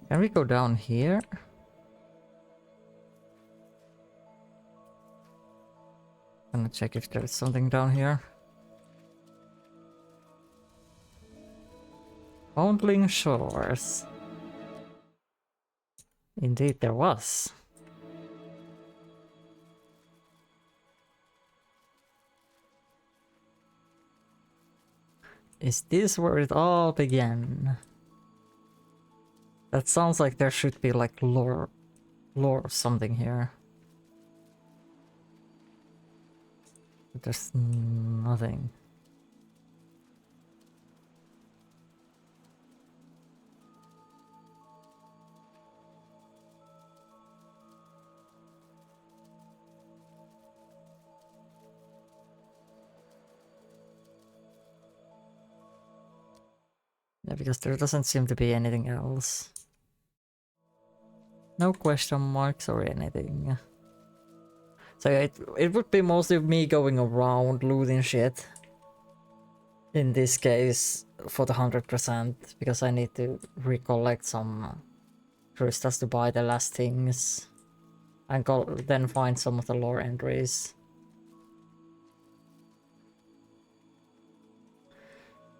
can we go down here? Gonna check if there's something down here. Foundling Shores. Indeed there was. Is this where it all began? That sounds like there should be like lore or something here. But there's nothing. Yeah, because there doesn't seem to be anything else. No question marks or anything. So it would be mostly me going around looting shit. in this case for the 100% because I need to recollect some crystals to buy the last things and then find some of the lore entries.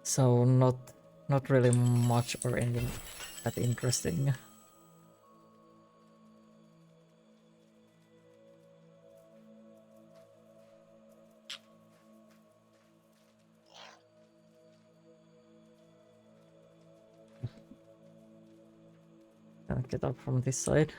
So not really much or anything that interesting. Can I get up from this side?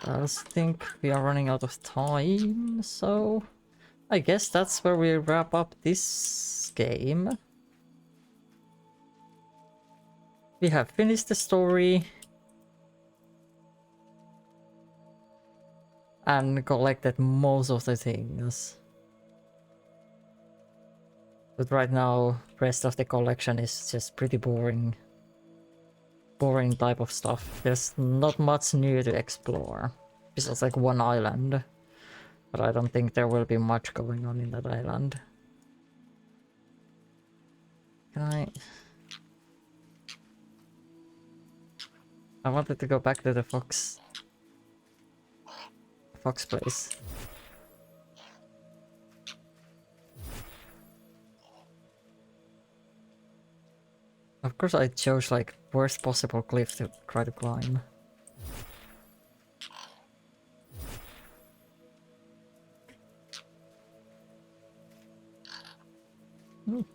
I think we are running out of time, so I guess that's where we wrap up this game. We have finished the story and collected most of the things. But right now, rest of the collection is just pretty boring. Boring type of stuff. There's not much new to explore. It's just like one island. But I don't think there will be much going on in that island. Can I wanted to go back to the fox place. Of course I chose like worst possible cliff to try to climb. Ooh.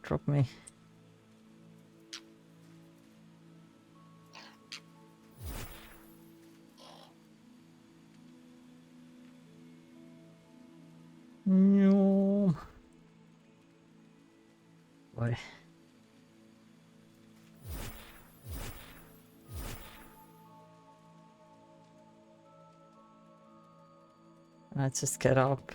Drop me. No. Why? Let's just get up.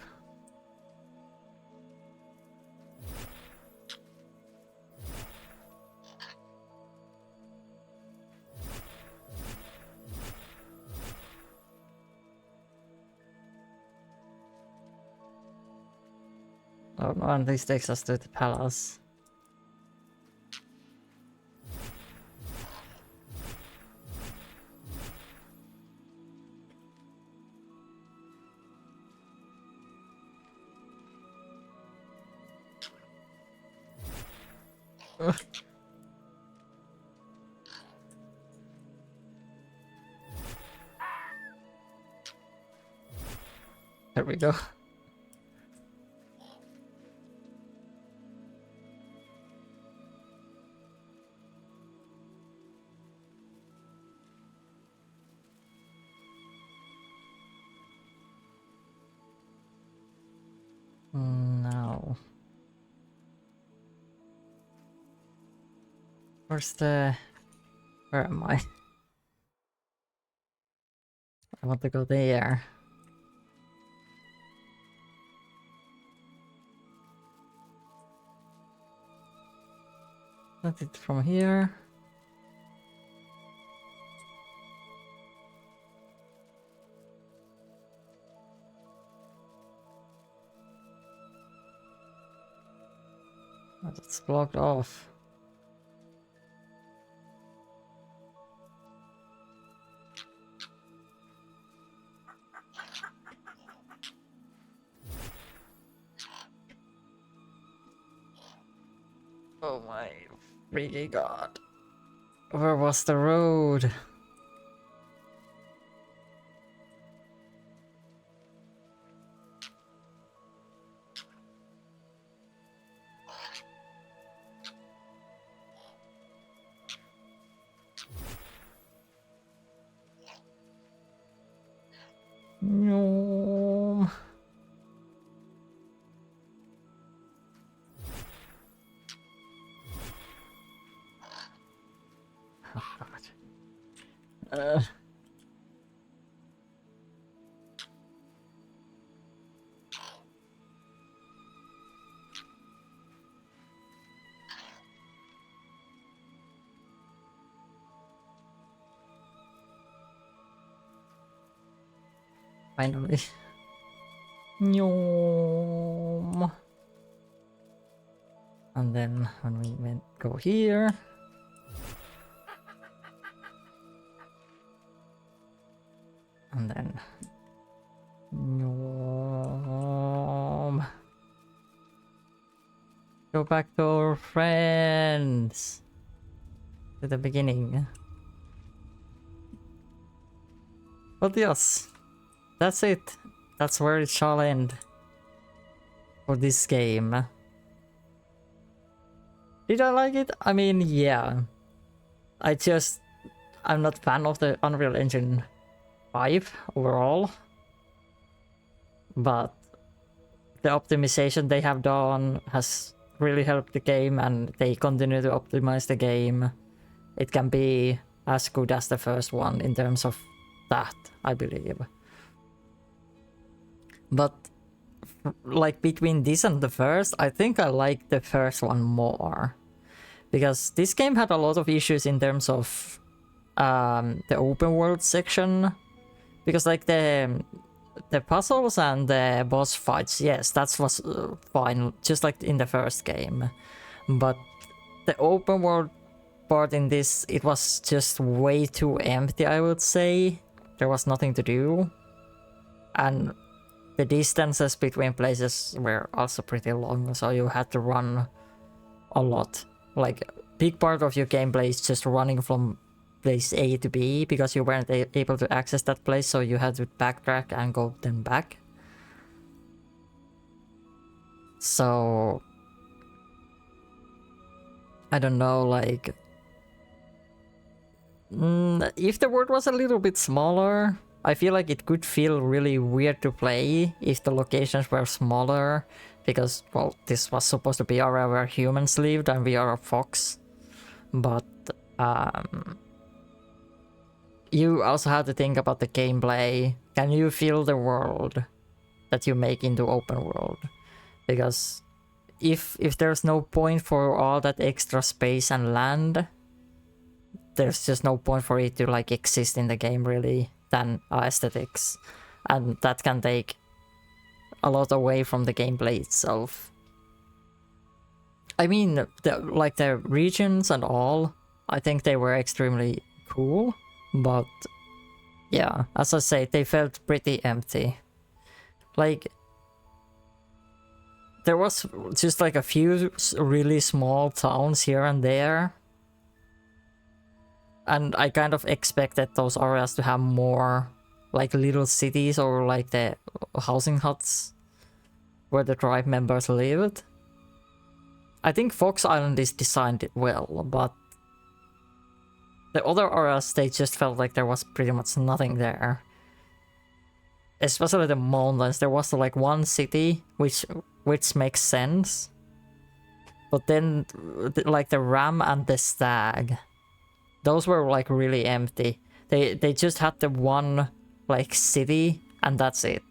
Oh no, and this takes us to the palace. Ugh. There we go. Now. Where's the... Where am I? I want to go there. That's it from here. Oh, that's blocked off. Oh my freaking god. Where was the road? No. Oh god. Finally. Nyom. And then when we go here. And then Nyom. Go back to our friends. To the beginning. But yes, that's it. That's where it shall end for this game. Did I like it? I mean, yeah. I'm not fan of the Unreal Engine 5 overall. But the optimization they have done has really helped the game, and they continue to optimize the game. It can be as good as the first one in terms of that, I believe. But like between this and the first, I think I like the first one more. Because this game had a lot of issues in terms of the open world section. Because like the puzzles and the boss fights, yes, that was fine, just like in the first game. But the open world part in this, it was just way too empty, I would say. There was nothing to do. And the distances between places were also pretty long, so you had to run a lot. Like, big part of your gameplay is just running from place A to B, because you weren't able to access that place, so you had to backtrack and go then back. So I don't know, like, if the world was a little bit smaller, I feel like it could feel really weird to play if the locations were smaller, because, well, this was supposed to be area where humans lived and we are a fox. But you also have to think about the gameplay. Can you feel the world that you make into open world? Because if there's no point for all that extra space and land, there's just no point for it to like exist in the game really than aesthetics, and that can take a lot away from the gameplay itself. I mean, the regions and all, I think they were extremely cool, but yeah, as I say, they felt pretty empty. Like, there was just like a few really small towns here and there, and I kind of expected those areas to have more like little cities or like the housing huts where the tribe members lived. I think Fox Island is designed well, but the other areas, they just felt like there was pretty much nothing there. Especially the mountains, there was like one city, which makes sense. But then, like the ram and the stag, those were like really empty. They just had the one like city, and that's it.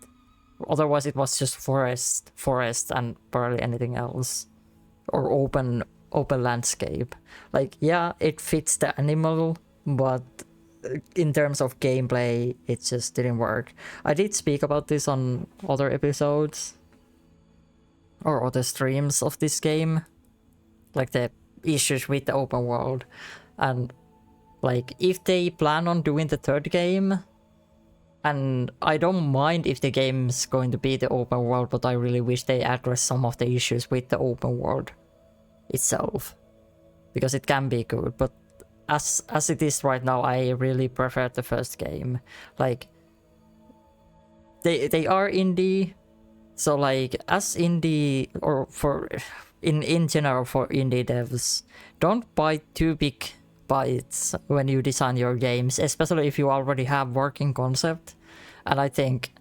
Otherwise it was just forest and barely anything else. Or open landscape. Like, yeah, it fits the animal, but in terms of gameplay, it just didn't work. I did speak about this on other episodes or other streams of this game, like the issues with the open world. And like, if they plan on doing the third game, and I don't mind if the game's going to be the open world, but I really wish they address some of the issues with the open world itself, because it can be good, but as it is right now, I really prefer the first game. Like, they are indie, so like, as indie, or for in general for indie devs, don't bite too big bites when you design your games, especially if you already have working concept. And I think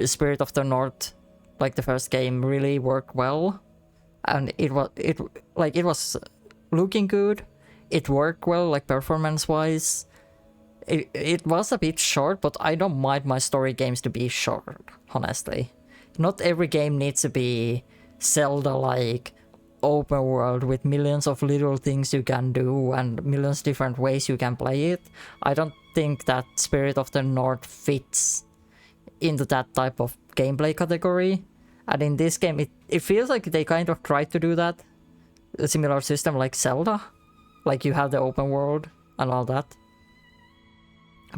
Spirit of the North, like the first game, really worked well, and it was looking good. It worked well, like performance wise. It was a bit short, but I don't mind my story games to be short, honestly. Not every game needs to be Zelda-like open world with millions of little things you can do and millions different ways you can play it. I don't think that Spirit of the North fits into that type of gameplay category. And in this game, it feels like they kind of tried to do that. A similar system like Zelda. Like you have the open world and all that.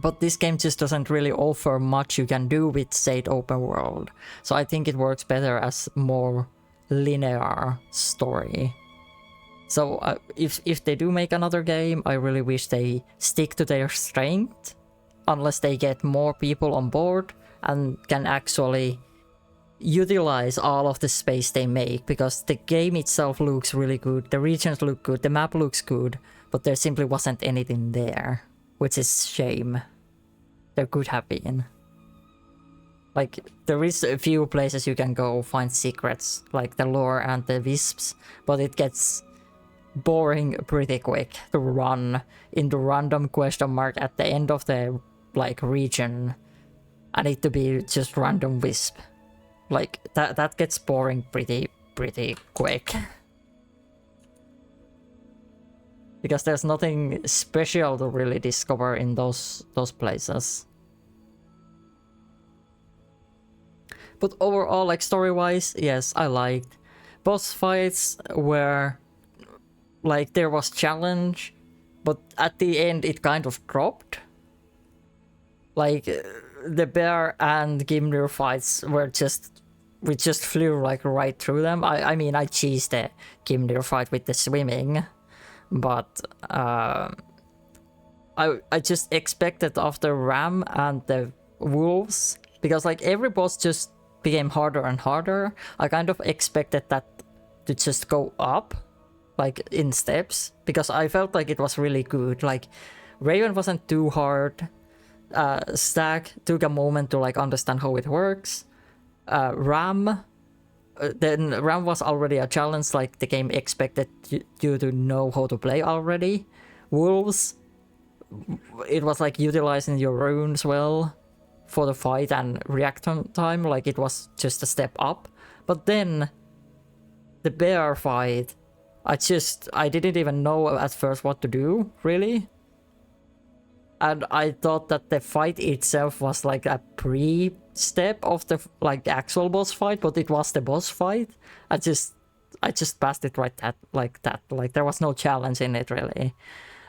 But this game just doesn't really offer much you can do with said open world. So I think it works better as more linear story. So if they do make another game, I really wish they stick to their strength. Unless they get more people on board and can actually utilize all of the space they make. Because the game itself looks really good, the regions look good, the map looks good. But there simply wasn't anything there. Which is shame. There could have been. Like, there is a few places you can go find secrets, like the lure and the wisps, but it gets boring pretty quick to run into random question mark at the end of the, like, region. And it to be just random wisp. Like, that gets boring pretty quick. Because there's nothing special to really discover in those places. But overall, like story-wise, yes, I liked. Boss fights were like there was challenge, but at the end it kind of dropped. Like the bear and Gimlir fights were we just flew like right through them. I mean I cheesed the Gimlir fight with the swimming. But I just expected after Ram and the wolves, because like every boss just became harder and harder. I kind of expected that to just go up, like in steps, because I felt like it was really good. Like Raven wasn't too hard. Stag took a moment to like understand how it works. Ram. Then Ram was already a challenge, like the game expected you to know how to play already. Wolves, it was like utilizing your runes well for the fight and reaction time, like it was just a step up. But then the bear fight, I didn't even know at first what to do, really. And I thought that the fight itself was like a pre-step of the like the actual boss fight, but it was the boss fight. I just passed it right like that. Like there was no challenge in it really.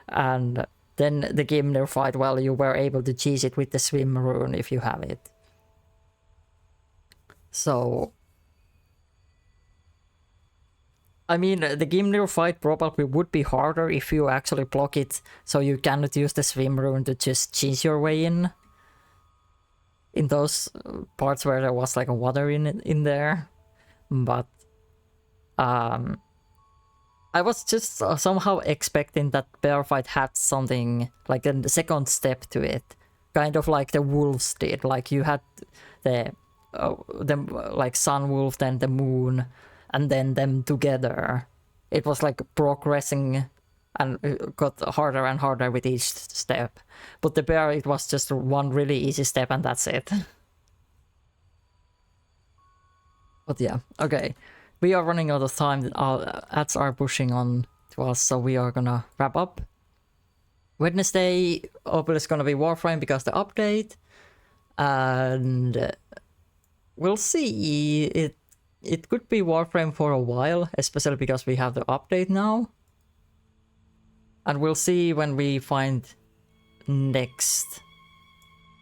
And then the Gimlir fight, well, you were able to cheese it with the swim rune if you have it. So I mean, the Gimlir fight probably would be harder if you actually block it, so you cannot use the swim rune to just cheese your way in those parts where there was like a water in there. But I was just somehow expecting that bear fight had something like the second step to it, kind of like the wolves did. Like you had the like sun wolf, then the moon. And then them together, it was like progressing and it got harder and harder with each step. But the bear, it was just one really easy step and that's it. But yeah, okay. We are running out of time. Our ads are pushing on to us, so we are gonna wrap up. Wednesday, obviously it's gonna be Warframe because the update. And we'll see. It could be Warframe for a while, especially because we have the update now. And we'll see when we find next,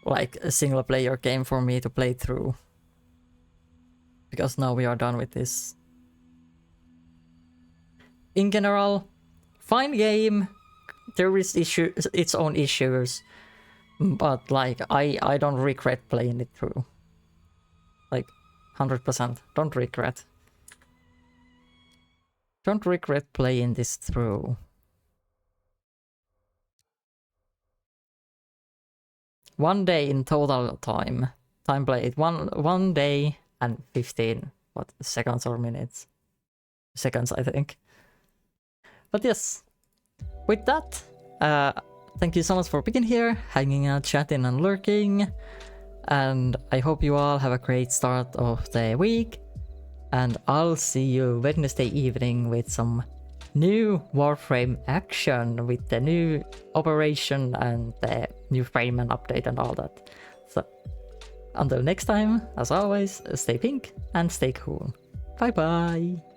like, a single player game for me to play through. Because now we are done with this. In general, fine game. There is its own issues. But, like, I don't regret playing it through. Like, 100%. Don't regret. Don't regret playing this through. One day in total time played. One day and 15 seconds or minutes. Seconds, I think. But yes, with that, thank you so much for being here, hanging out, chatting and lurking. And I hope you all have a great start of the week. And I'll see you Wednesday evening with some new Warframe action with the new operation and the new frame and update and all that. So Until next time, as always, stay pink and stay cool. Bye bye!